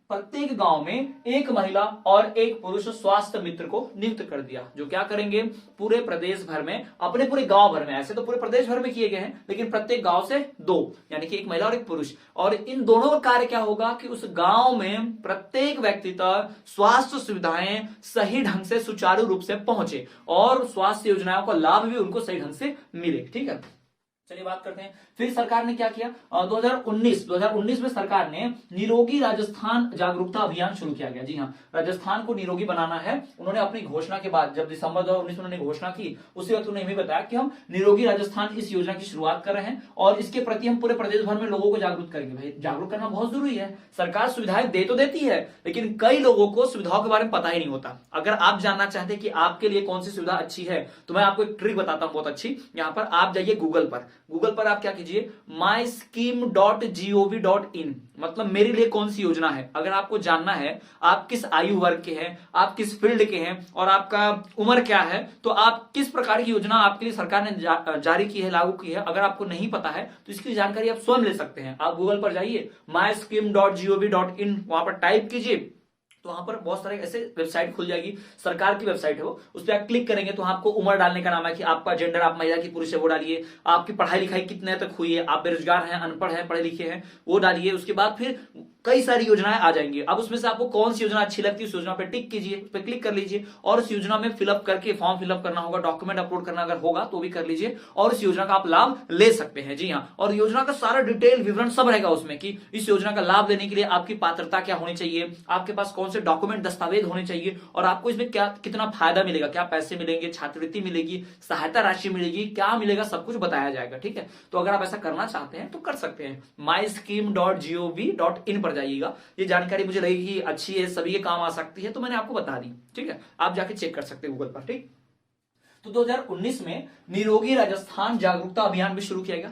प्रत्येक गांव में एक महिला और एक पुरुष स्वास्थ्य मित्र को नियुक्त कर दिया, जो क्या करेंगे? पूरे प्रदेश भर में, अपने पूरे गांव भर में, ऐसे तो पूरे प्रदेश भर में किए गए हैं, लेकिन प्रत्येक गांव से दो, यानी कि एक महिला और एक पुरुष। और इन दोनों का कार्य क्या होगा कि उस गांव में प्रत्येक व्यक्ति तक स्वास्थ्य सुविधाएं सही ढंग से, सुचारू रूप से पहुंचे और स्वास्थ्य योजनाओं का लाभ भी उनको सही ढंग से मिले, ठीक है। चलिए बात करते हैं फिर सरकार ने क्या किया। 2019 में सरकार ने निरोगी राजस्थान जागरूकता अभियान शुरू किया गया। जी हाँ, राजस्थान को निरोगी बनाना है। उन्होंने अपनी घोषणा के बाद, जब दिसंबर 2019 में उन्होंने घोषणा की, उसी वक्त उन्होंने भी बताया कि हम निरोगी राजस्थान इस योजना की शुरुआत कर रहे हैं और इसके प्रति हम पूरे प्रदेश भर में लोगों को जागरूक करेंगे। भाई जागरूक करना बहुत जरूरी है। सरकार सुविधाएं दे तो देती है, लेकिन कई लोगों को सुविधाओं के बारे में पता ही नहीं होता। अगर आप जानना चाहते हैं कि आपके लिए कौन सी सुविधा अच्छी है, तो मैं आपको एक ट्रिक बताता हूं बहुत अच्छी। यहां पर आप जाइए गूगल पर आप क्या कीजिए, myscheme.gov.in, मतलब मेरे लिए कौन सी योजना है। अगर आपको जानना है आप किस आयु वर्ग के हैं, आप किस फील्ड के हैं और आपका उम्र क्या है, तो आप किस प्रकार की योजना आपके लिए सरकार ने जारी की है, लागू की है, अगर आपको नहीं पता है तो इसकी जानकारी आप स्वयं ले सकते हैं। आप गूगल पर जाइए, myscheme.gov.in, वहां पर टाइप कीजिए, तो वहां पर बहुत सारे ऐसे वेबसाइट खुल जाएगी, सरकार की वेबसाइट है वो। उस पर आप क्लिक करेंगे तो आपको उम्र डालने का नाम है कि आपका जेंडर, आप महिला की पुरुष है वो डालिए, आपकी पढ़ाई लिखाई कितने तक हुई है, आप बेरोजगार हैं, अनपढ़ हैं, पढ़े लिखे हैं, वो डालिए। उसके बाद फिर कई सारी योजनाएं आ जाएंगी। अब उसमें से आपको कौन सी योजना अच्छी लगती है, उस योजना पे टिक कीजिए, उस पर क्लिक कर लीजिए और उस योजना में फिलअप करके फॉर्म फिलअप करना होगा, डॉक्यूमेंट अपलोड करना अगर होगा तो भी कर लीजिए और इस योजना का आप लाभ ले सकते हैं। जी हाँ, और योजना का सारा डिटेल विवरण सब रहेगा उसमें कि इस योजना का लाभ लेने के लिए आपकी पात्रता क्या होनी चाहिए, आपके पास कौन से डॉक्यूमेंट दस्तावेज होने चाहिए और आपको इसमें क्या कितना फायदा मिलेगा, क्या पैसे मिलेंगे, छात्रवृत्ति मिलेगी, सहायता राशि मिलेगी, क्या मिलेगा, सब कुछ बताया जाएगा। ठीक है, तो अगर आप ऐसा करना चाहते हैं तो कर सकते हैं। myscheme.gov.in पर जाइएगा। ये जानकारी मुझे लगी कि अच्छी है, सभी के काम आ सकती है, तो मैंने आपको बता दी। ठीक है, आप जाके चेक कर सकते हैं गूगल पर। ठीक, तो 2019 में निरोगी राजस्थान जागरूकता अभियान भी शुरू किया गया।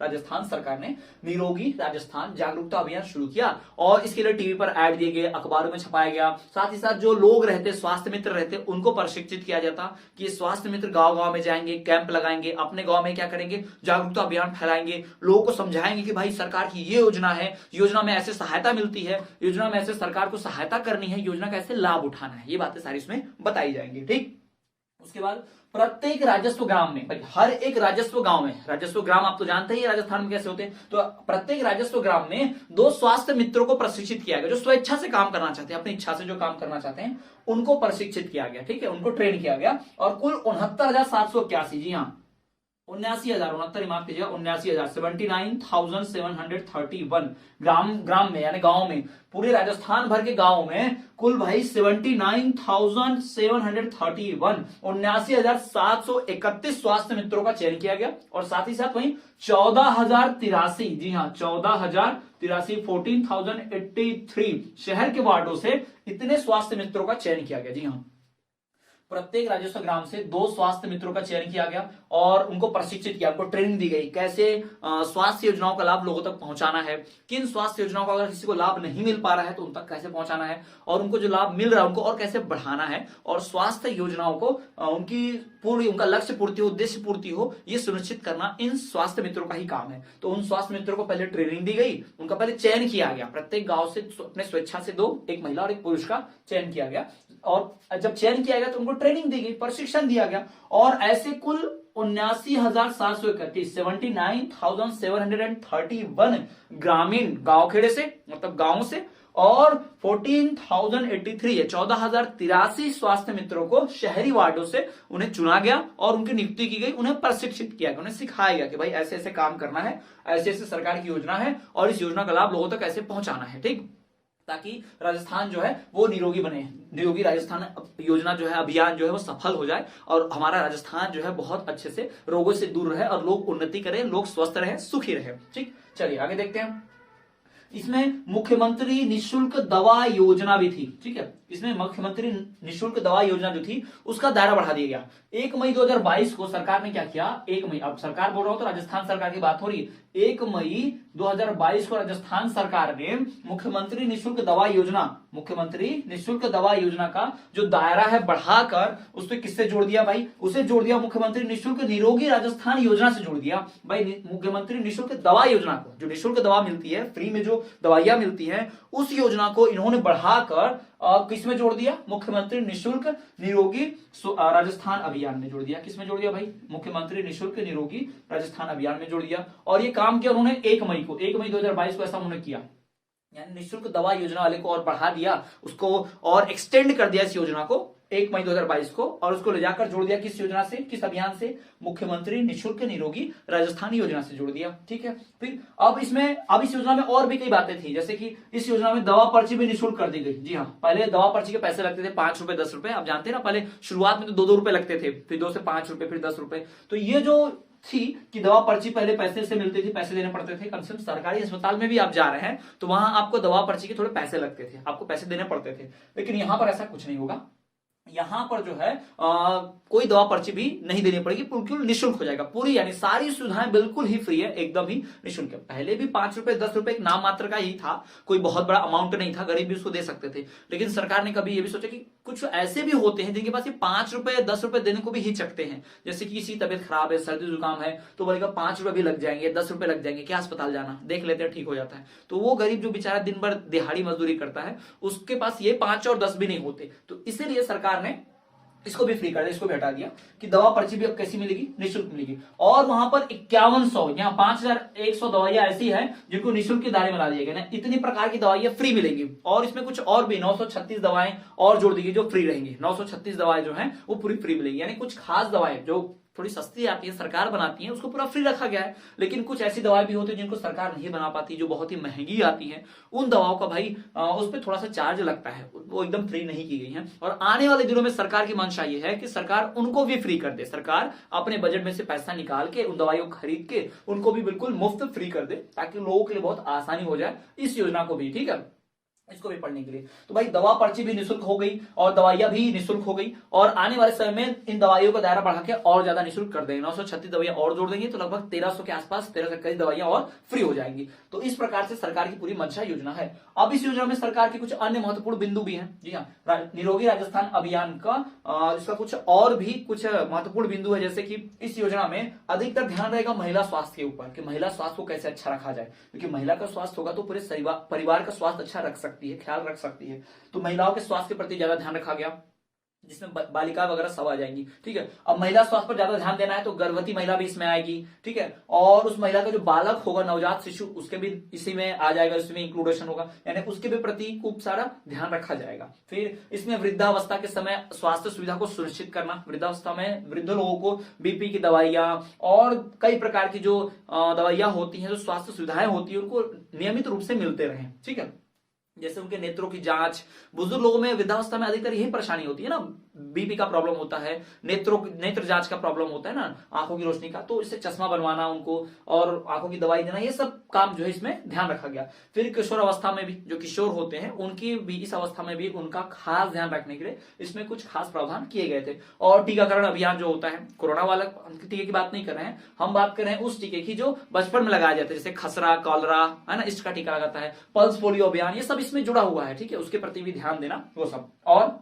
राजस्थान सरकार ने निरोगी राजस्थान जागरूकता अभियान शुरू किया और इसके लिए टीवी पर ऐड दिए गए, अखबारों में छपाया गया। साथ ही साथ जो लोग रहते, स्वास्थ्य मित्र रहते, उनको प्रशिक्षित किया जाता कि स्वास्थ्य मित्र गांव गांव में जाएंगे, कैंप लगाएंगे, अपने गांव में क्या करेंगे, जागरूकता अभियान फैलाएंगे, लोगों को समझाएंगे कि भाई सरकार की ये योजना है, योजना में ऐसे सहायता मिलती है, योजना में ऐसे सरकार को सहायता करनी है, योजना का ऐसे लाभ उठाना है, ये बातें सारी इसमें बताई जाएंगी। ठीक, उसके बाद प्रत्येक राजस्व ग्राम में, हर एक राजस्व गांव में, राजस्व ग्राम आप तो जानते ही राजस्थान में कैसे होते हैं, तो प्रत्येक राजस्व ग्राम में 2 स्वास्थ्य मित्रों को प्रशिक्षित किया गया जो स्वेच्छा से काम करना चाहते हैं, अपनी इच्छा से जो काम करना चाहते हैं उनको प्रशिक्षित किया गया। ठीक है, उनको ट्रेन किया गया और कुल 69,781, जी हाँ 79,069, माफ कीजिएगा 79,000, 79,731 ग्राम में, यानी गांव में, पूरे राजस्थान भर के गांव में कुल भाई 79,731, 79,731 स्वास्थ्य मित्रों का चयन किया गया और साथ ही साथ वहीं 14,083, जी हाँ 14,083, 14,083 शहर के वार्डों से इतने स्वास्थ्य मित्रों का चयन किया गया। जी हाँ, प्रत्येक राजस्व ग्राम से 2 स्वास्थ्य मित्रों का चयन किया गया और उनको प्रशिक्षित किया, उनको ट्रेनिंग दी गई कैसे स्वास्थ्य योजनाओं का लाभ लोगों तक पहुंचाना है, किन स्वास्थ्य योजनाओं का अगर किसी को लाभ नहीं मिल पा रहा है तो उन तक कैसे पहुंचाना है और उनको जो लाभ मिल रहा है उनको और कैसे बढ़ाना है और स्वास्थ्य योजनाओं को उनका लक्ष्य पूर्ति हो, उद्देश्य पूर्ति हो, ये सुनिश्चित करना इन स्वास्थ्य मित्रों का ही काम है। तो उन स्वास्थ्य मित्रों को पहले ट्रेनिंग दी गई, उनका पहले चयन किया गया, प्रत्येक गांव से अपने स्वेच्छा से 2, एक महिला और एक पुरुष का चयन किया गया और जब चयन किया गया तो उनको ट्रेनिंग दी गई, प्रशिक्षण दिया गया और ऐसे कुल 79,731, 79,731 ग्रामीण गांव खेड़े से, मतलब गांव से, और 14,083 है 14,083 स्वास्थ्य मित्रों को शहरी वार्डों से उन्हें चुना गया और उनकी नियुक्ति की गई, उन्हें प्रशिक्षित किया गया, उन्हें सिखाया गया कि भाई ऐसे ऐसे काम करना है, ऐसे ऐसे सरकार की योजना है और इस योजना का लाभ लोगों तक ऐसे पहुंचाना है। ठीक, ताकि राजस्थान जो है वो निरोगी बने, निरोगी राजस्थान योजना जो है, अभियान जो है वो सफल हो जाए और हमारा राजस्थान जो है बहुत अच्छे से रोगों से दूर रहे और लोग उन्नति करें, लोग स्वस्थ रहे, सुखी रहे। ठीक, चलिए आगे देखते हैं। इसमें मुख्यमंत्री निशुल्क दवा योजना भी थी। ठीक है, इसमें मुख्यमंत्री निशुल्क दवा योजना जो थी उसका दायरा बढ़ा दिया गया। 1 मई 2022 को सरकार ने क्या किया, 1 मई, अब सरकार बोल रहा हूं तो राजस्थान सरकार की बात हो रही है, 1 मई 2022 को राजस्थान सरकार ने मुख्यमंत्री निशुल्क दवा योजना का जो दायरा है बढ़ाकर उस पर किससे जोड़ दिया भाई, उसे जोड़ दिया मुख्यमंत्री निशुल्क निरोगी राजस्थान योजना से जोड़ दिया। भाई मुख्यमंत्री निशुल्क दवा योजना को, जो निशुल्क दवा मिलती है, फ्री में जो दवाइयां मिलती हैं, उस योजना को इन्होंने बढ़ाकर किसमें जोड़ दिया, मुख्यमंत्री निशुल्क निरोगी राजस्थान अभियान में जोड़ दिया। किसमें जोड़ दिया भाई, मुख्यमंत्री निशुल्क निरोगी राजस्थान अभियान में जोड़ दिया। और ये काम किया उन्होंने 1 मई 2022 को ऐसा उन्होंने किया। यानी निःशुल्क दवा योजना वाले को और बढ़ा दिया, उसको और एक्सटेंड कर दिया इस योजना को 1 मई 2022 को, और उसको ले जाकर जोड़ दिया किस योजना से, किस अभियान से, मुख्यमंत्री निःशुल्क निरोगी राजस्थान योजना से जोड़ दिया। ठीक है, फिर अब इस योजना में और भी कई बातें थी, जैसे कि इस योजना में दवा पर्ची भी निःशुल्क कर दी गई। जी हाँ, पहले दवा पर्ची के पैसे लगते थे 5 रुपए 10 रुपए, आप जानते हैं ना, पहले शुरुआत में तो 2-2 रुपए लगते थे, फिर 2 से 5 रुपए, फिर 10 रुपए। तो ये जो थी कि दवा पर्ची पहले पैसे से मिलती थी, पैसे देने पड़ते थे, कम से कम सरकारी अस्पताल में भी आप जा रहे हैं तो वहां आपको दवा पर्ची के थोड़े पैसे लगते थे, आपको पैसे देने पड़ते थे। लेकिन यहां पर ऐसा कुछ नहीं होगा, यहां पर जो है कोई दवा पर्ची भी नहीं देनी पड़ेगी, बिल्कुल निःशुल्क हो जाएगा पूरी, यानी सारी सुविधाएं बिल्कुल ही फ्री है, एकदम ही निःशुल्क है। पहले भी 5 रुपए 10 रुपए एक नाम मात्र का ही था, कोई बहुत बड़ा अमाउंट नहीं था, गरीब भी उसको दे सकते थे। लेकिन सरकार ने कभी ये भी सोचा कि कुछ ऐसे भी होते हैं जिनके पास ये 5 रुपए 10 रुपए देने को भी हिचकते हैं, जैसे कि किसी तबियत खराब है, सर्दी जुकाम है, तो बोलेगा 5 रुपए भी लग जाएंगे, 10 रुपए लग जाएंगे, क्या अस्पताल जाना, देख लेते हैं ठीक हो जाता है। तो वो गरीब जो बेचारा दिन भर दिहाड़ी मजदूरी करता है, उसके पास ये 5 और 10 भी नहीं होते, तो इसीलिए सरकार ने इसको भी फ्री कर दिया, इसको भी हटा दिया कि दवा पर्ची भी अब कैसी मिलेगी, निःशुल्क मिलेगी। और वहां पर 5100 यहाँ 5100 दवाइयां ऐसी हैं जिनको निःशुल्क के दायरे में ला दिया गया ना, इतनी प्रकार की दवाइयां फ्री मिलेंगी। और इसमें कुछ और भी 936 दवाएं और जोड़ दी गई जो फ्री रहेंगी, 936 दवाएं जो हैं वो पूरी फ्री मिलेंगी। यानी कुछ खास दवाएं जो थोड़ी सस्ती आती है, सरकार बनाती है, उसको पूरा फ्री रखा गया है। लेकिन कुछ ऐसी दवाएं भी होती है जिनको सरकार नहीं बना पाती, जो बहुत ही महंगी आती है, उन दवाओं का भाई उस पर थोड़ा सा चार्ज लगता है, वो एकदम फ्री नहीं की गई है। और आने वाले दिनों में सरकार की मंशा ये है कि सरकार उनको भी फ्री कर दे, सरकार अपने बजट में से पैसा निकाल के उन दवाइयों को खरीद के उनको भी बिल्कुल मुफ्त फ्री कर दे, ताकि लोगों के लिए बहुत आसानी हो जाए इस योजना को भी। ठीक है, इसको भी पढ़ने के लिए तो भाई दवा पर्ची भी निःशुल्क हो गई और दवाइयां भी निःशुल्क हो गई, और आने वाले समय में इन दवाइयों का दायरा बढ़ा के और ज्यादा निःशुल्क कर देंगे, 936 दवाइयां और जोड़ देंगे, तो लगभग 1300 के आसपास, 1300 से कई दवाइयां और फ्री हो जाएंगी। तो इस प्रकार से सरकार की पूरी मंशा योजना है। अब इस योजना में सरकार के कुछ अन्य महत्वपूर्ण बिंदु भी हैं। जी हाँ, निरोगी राजस्थान अभियान का इसका कुछ और भी कुछ महत्वपूर्ण बिंदु है, जैसे कि इस योजना में अधिकतर ध्यान रहेगा महिला स्वास्थ्य के ऊपर, कि महिला स्वास्थ्य को कैसे अच्छा रखा जाए, क्योंकि महिला का स्वास्थ्य होगा तो पूरे परिवार का स्वास्थ्य अच्छा रख सकती है, ख्याल रख सकती है। तो महिलाओं के स्वास्थ्य के प्रति ज्यादा ध्यान रखा गया, जिसमें बालिका वगैरह सब आ जाएंगी। ठीक है, अब महिला स्वास्थ्य पर ज्यादा ध्यान देना है तो गर्भवती महिला भी इसमें आएगी। ठीक है, और उस महिला का जो बालक होगा, नवजात शिशु, उसके भी इसी में आ जाएगा, इसमें इंक्लूडेशन होगा, यानी उसके भी प्रति खूब सारा ध्यान रखा जाएगा। फिर इसमें वृद्धावस्था के समय स्वास्थ्य सुविधा को सुनिश्चित करना, वृद्धावस्था में वृद्ध लोगों को बीपी की दवाइयां और कई प्रकार की जो दवाइयां होती हैं, जो स्वास्थ्य सुविधाएं होती है, उनको नियमित रूप से मिलते रहे। ठीक है, जैसे उनके नेत्रों की जांच, बुजुर्ग लोगों में वृद्धावस्था में अधिकतर यही परेशानी होती है ना, बीपी का प्रॉब्लम होता है, नेत्र जांच का प्रॉब्लम होता है ना, आंखों की रोशनी का, तो इससे चश्मा बनवाना उनको और आंखों की दवाई देना, ये सब काम जो है इसमें ध्यान रखा गया। फिर किशोर अवस्था में भी जो किशोर होते हैं, उनकी भी इस अवस्था में भी उनका खास ध्यान रखने के लिए इसमें कुछ खास प्रावधान किए गए थे। और टीकाकरण अभियान जो होता है, कोरोना वाला टीके की बात नहीं कर रहे हैं, हम बात कर रहे हैं उस टीके की जो बचपन में लगाया जाता है, जैसे खसरा, कॉलरा है ना, इसका टीका लगाता है, पल्स पोलियो अभियान, ये सब इसमें जुड़ा हुआ है। ठीक है, उसके प्रति भी ध्यान देना, वो सब। और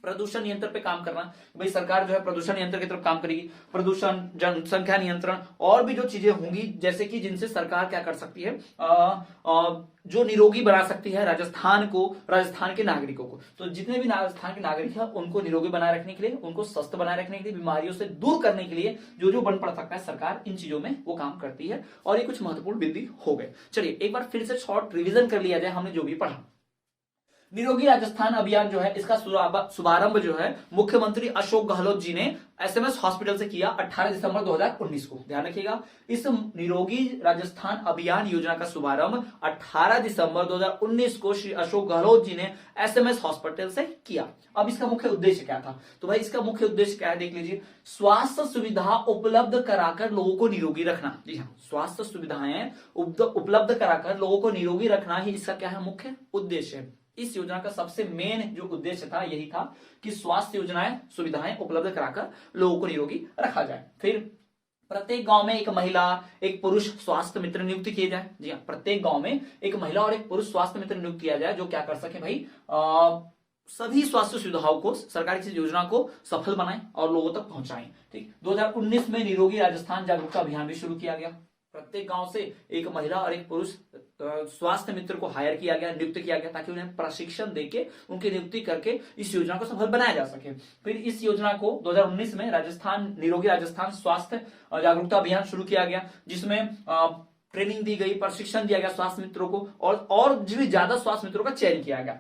प्रदूषण नियंत्रण पे काम करना, भाई सरकार जो है प्रदूषण नियंत्रण की तरफ काम करेगी, प्रदूषण, जनसंख्या नियंत्रण और भी जो चीजें होंगी, जैसे कि जिनसे सरकार क्या कर सकती है, जो निरोगी बना सकती है राजस्थान को, राजस्थान के नागरिकों को। तो जितने भी राजस्थान के नागरिक हैं उनको निरोगी बनाए रखने के लिए, उनको स्वस्थ बनाए रखने के लिए, बीमारियों से दूर करने के लिए जो जो बन पड़ सकता है, सरकार इन चीजों में वो काम करती है। और ये कुछ महत्वपूर्ण बिंदु हो गए। चलिए एक बार फिर से शॉर्ट रिविजन कर लिया जाए हमने जो भी पढ़ा। निरोगी राजस्थान अभियान जो है, इसका शुभारंभ जो है मुख्यमंत्री अशोक गहलोत जी ने एसएमएस हॉस्पिटल से किया 18 दिसंबर 2019 को। ध्यान रखिएगा, इस निरोगी राजस्थान अभियान योजना का शुभारंभ 18 दिसंबर 2019 को श्री अशोक गहलोत जी ने एसएमएस हॉस्पिटल से किया। अब इसका मुख्य उद्देश्य क्या था, तो भाई इसका मुख्य उद्देश्य क्या है, देख लीजिए, स्वास्थ्य सुविधा उपलब्ध कराकर लोगों को निरोगी रखना। जी हाँ, स्वास्थ्य सुविधाएं उपलब्ध कराकर लोगों को निरोगी रखना ही इसका क्या है, मुख्य उद्देश्य है। इस योजना का सबसे मेन जो उद्देश्य था यही था कि स्वास्थ्य योजनाएं, सुविधाएं उपलब्ध कराकर लोगों को निरोगी रखा जाए। फिर प्रत्येक गांव में एक महिला, एक पुरुष स्वास्थ्य मित्र नियुक्त किए जाए। जी हाँ, प्रत्येक गांव में एक महिला और एक पुरुष स्वास्थ्य मित्र नियुक्त किया जाए, जो क्या कर सके भाई, सभी स्वास्थ्य सुविधाओं को, सरकार की योजना को सफल बनाएं और लोगों तक पहुंचाएं। ठीक, 2019 में निरोगी राजस्थान जागरूकता अभियान भी शुरू किया गया। प्रत्येक गांव से एक महिला और एक पुरुष स्वास्थ्य मित्र को हायर किया गया, नियुक्त किया गया, ताकि उन्हें प्रशिक्षण देके उनकी नियुक्ति करके इस योजना को सफल बनाया जा सके। फिर इस योजना को 2019 में निरोगी राजस्थान स्वास्थ्य जागरूकता अभियान शुरू किया गया, जिसमें ट्रेनिंग दी गई, प्रशिक्षण दिया गया स्वास्थ्य मित्रों को, और भी ज्यादा स्वास्थ्य मित्रों का चयन किया गया।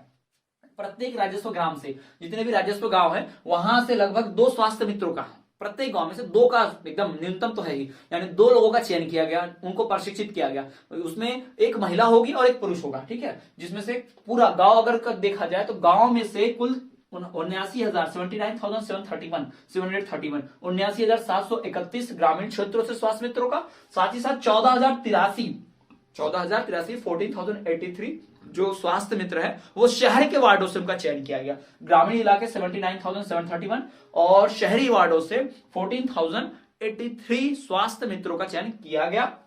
प्रत्येक राजस्व ग्राम से, जितने भी राजस्व गांव है वहां से लगभग 2 स्वास्थ्य मित्रों का, प्रत्येक गांव में से 2 का एकदम न्यूनतम तो है ही, यानी 2 लोगों का चयन किया गया, उनको प्रशिक्षित किया गया। उसमें एक महिला होगी और एक पुरुष होगा, ठीक है, जिसमें से पूरा गांव अगर देखा जाए तो गांव में से कुल 79,731 ग्रामीण क्षेत्रों से स्वास्थ्य मित्रों का, साथ ही साथ 14,083 14,083 जो स्वास्थ्य मित्र है वो शहर के वार्डों से उनका चयन किया गया। ग्रामीण इलाके 79,731 और शहरी वार्डों से 14,083 स्वास्थ्य मित्रों का चयन किया गया।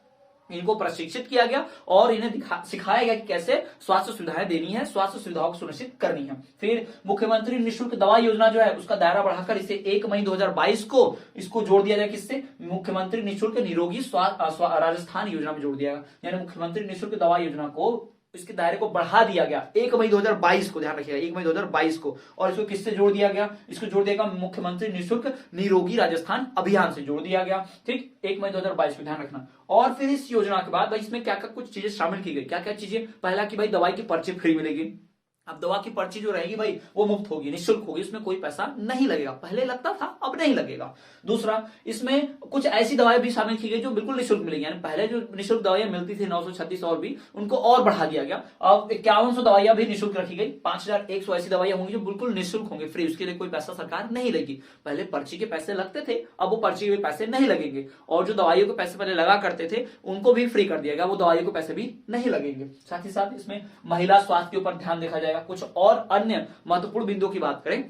इनको प्रशिक्षित किया गया और इन्हें सिखाया गया कि कैसे स्वास्थ्य सुविधाएं देनी है, स्वास्थ्य सुविधाओं को सुनिश्चित करनी है। फिर मुख्यमंत्री निःशुल्क दवा योजना जो है उसका दायरा बढ़ाकर इसे 1 मई 2022 को इसको जोड़ दिया जाए, किससे, मुख्यमंत्री निःशुल्क निरोगी राजस्थान योजना में जोड़ दिया गया। यानी मुख्यमंत्री निःशुल्क दवा योजना को, इसके दायरे को बढ़ा दिया गया 1 मई 2022 को, ध्यान रखिएगा 1 मई 2022 को। और इसको किससे जोड़ दिया गया, इसको जोड़ दिया गया मुख्यमंत्री निःशुल्क निरोगी राजस्थान अभियान से जोड़ दिया गया, ठीक, 1 मई 2022 को ध्यान रखना। और फिर इस योजना के बाद भाई इसमें क्या क्या कुछ चीजें शामिल की गई, क्या क्या चीजें, पहला कि भाई दवाई की पर्ची फ्री मिलेगी। अब दवा की पर्ची जो रहेगी भाई वो मुफ्त होगी, निःशुल्क होगी, इसमें कोई पैसा नहीं लगेगा, पहले लगता था अब नहीं लगेगा। दूसरा, इसमें कुछ ऐसी दवाएं भी शामिल की गई जो बिल्कुल निःशुल्क मिलेगी, यानी पहले जो निःशुल्क दवाइयां मिलती थी 936 और भी, उनको और बढ़ा दिया गया। अब 5100 दवाइयां भी निःशुल्क रखी गई, 5100 ऐसी दवाइयां होंगी जो बिल्कुल निःशुल्क होंगी, फ्री, उसके लिए कोई पैसा सरकार नहीं लेगी। पहले पर्ची के पैसे लगते थे, अब वो पर्ची के पैसे नहीं लगेंगे, और जो दवाइयों के पैसे पहले लगा करते थे उनको भी फ्री कर दिया गया, वो दवाइयों के पैसे भी नहीं लगेंगे। साथ ही साथ इसमें महिला स्वास्थ्य के ऊपर ध्यान देखा जाएगा। कुछ और अन्य महत्वपूर्ण बिंदुओं की बात करें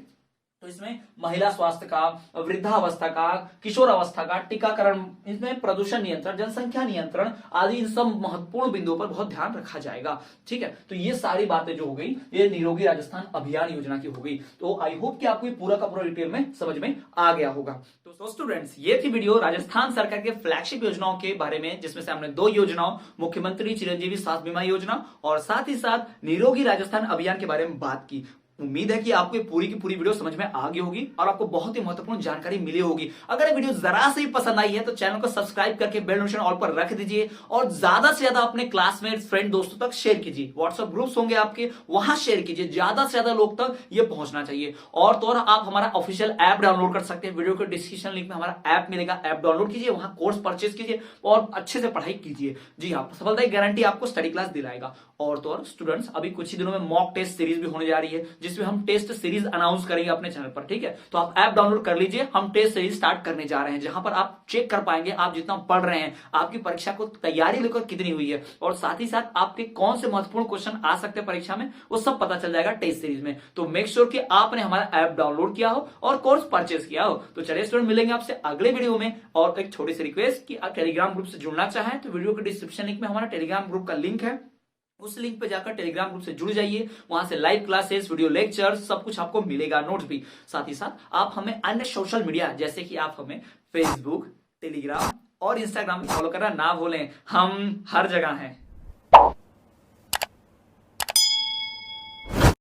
तो इसमें महिला स्वास्थ्य का, वृद्धावस्था का, किशोर अवस्था का, टीकाकरण, इसमें प्रदूषण नियंत्रण, जनसंख्या नियंत्रण आदि इन सब महत्वपूर्ण बिंदुओं पर बहुत ध्यान रखा जाएगा, ठीक है। तो ये सारी बातें जो हो गई ये निरोगी राजस्थान अभियान योजना की हो गई। तो आई होप कि आपको पूरा का पूरा डिटेल में समझ में आ गया होगा। तो स्टूडेंट्स, ये थी वीडियो राजस्थान सरकार के फ्लैगशिप योजनाओं के बारे में, जिसमें से हमने 2 योजनाओं, मुख्यमंत्री चिरंजीवी स्वास्थ्य बीमा योजना और साथ ही साथ निरोगी राजस्थान अभियान के बारे में बात की। उम्मीद है कि आपको ये पूरी की पूरी वीडियो समझ में आ गई होगी और आपको बहुत ही महत्वपूर्ण जानकारी मिली होगी। अगर ये वीडियो जरा से भी पसंद आई है तो चैनल को सब्सक्राइब करके बेल नोटिफिकेशन ऑल पर रख दीजिए और ज्यादा से ज्यादा अपने क्लासमेट्स, फ्रेंड, दोस्तों तक शेयर कीजिए। व्हाट्सएप ग्रुप्स होंगे आपके, वहां शेयर कीजिए, ज्यादा से ज्यादा लोग तक ये पहुंचना चाहिए। और तो और आप हमारा ऑफिशियल ऐप डाउनलोड कर सकते हैं, वीडियो के डिस्क्रिप्शन लिंक में हमारा ऐप मिलेगा, ऐप डाउनलोड कीजिए, वहां कोर्स परचेज कीजिए और अच्छे से पढ़ाई कीजिए। जी हाँ, सफलता की गारंटी आपको स्टडी क्लास दिलाएगा। और तो और स्टूडेंट्स, अभी कुछ ही दिनों में मॉक टेस्ट सीरीज भी होने जा रही है, जिसमें हम टेस्ट सीरीज अनाउंस करेंगे अपने चैनल पर, ठीक है। तो आप ऐप डाउनलोड कर लीजिए, हम टेस्ट सीरीज स्टार्ट करने जा रहे हैं, जहां पर आप चेक कर पाएंगे आप जितना पढ़ रहे हैं, आपकी परीक्षा को तैयारी लेकर कितनी हुई है, और साथ ही साथ आपके कौन से महत्वपूर्ण क्वेश्चन आ सकते हैं परीक्षा में, वो सब पता चल जाएगा टेस्ट सीरीज में। तो मेक श्योर कि आपने हमारा ऐप डाउनलोड किया हो और कोर्स परचेज किया हो। तो चलिए स्टूडेंट, मिलेंगे आपसे अगले वीडियो में। और एक छोटी सी रिक्वेस्ट कि आप टेलीग्राम ग्रुप से जुड़ना चाहें तो वीडियो के डिस्क्रिप्शन लिंक में हमारा टेलीग्राम ग्रुप का लिंक है, उस लिंक पे जाकर टेलीग्राम ग्रुप से जुड़ जाइए। वहां से लाइव क्लासेस, वीडियो लेक्चर सब कुछ आपको मिलेगा, नोट्स भी। साथ ही साथ आप हमें अन्य सोशल मीडिया, जैसे कि आप हमें फेसबुक, टेलीग्राम और इंस्टाग्राम पे फॉलो करना ना भूलें, हम हर जगह हैं।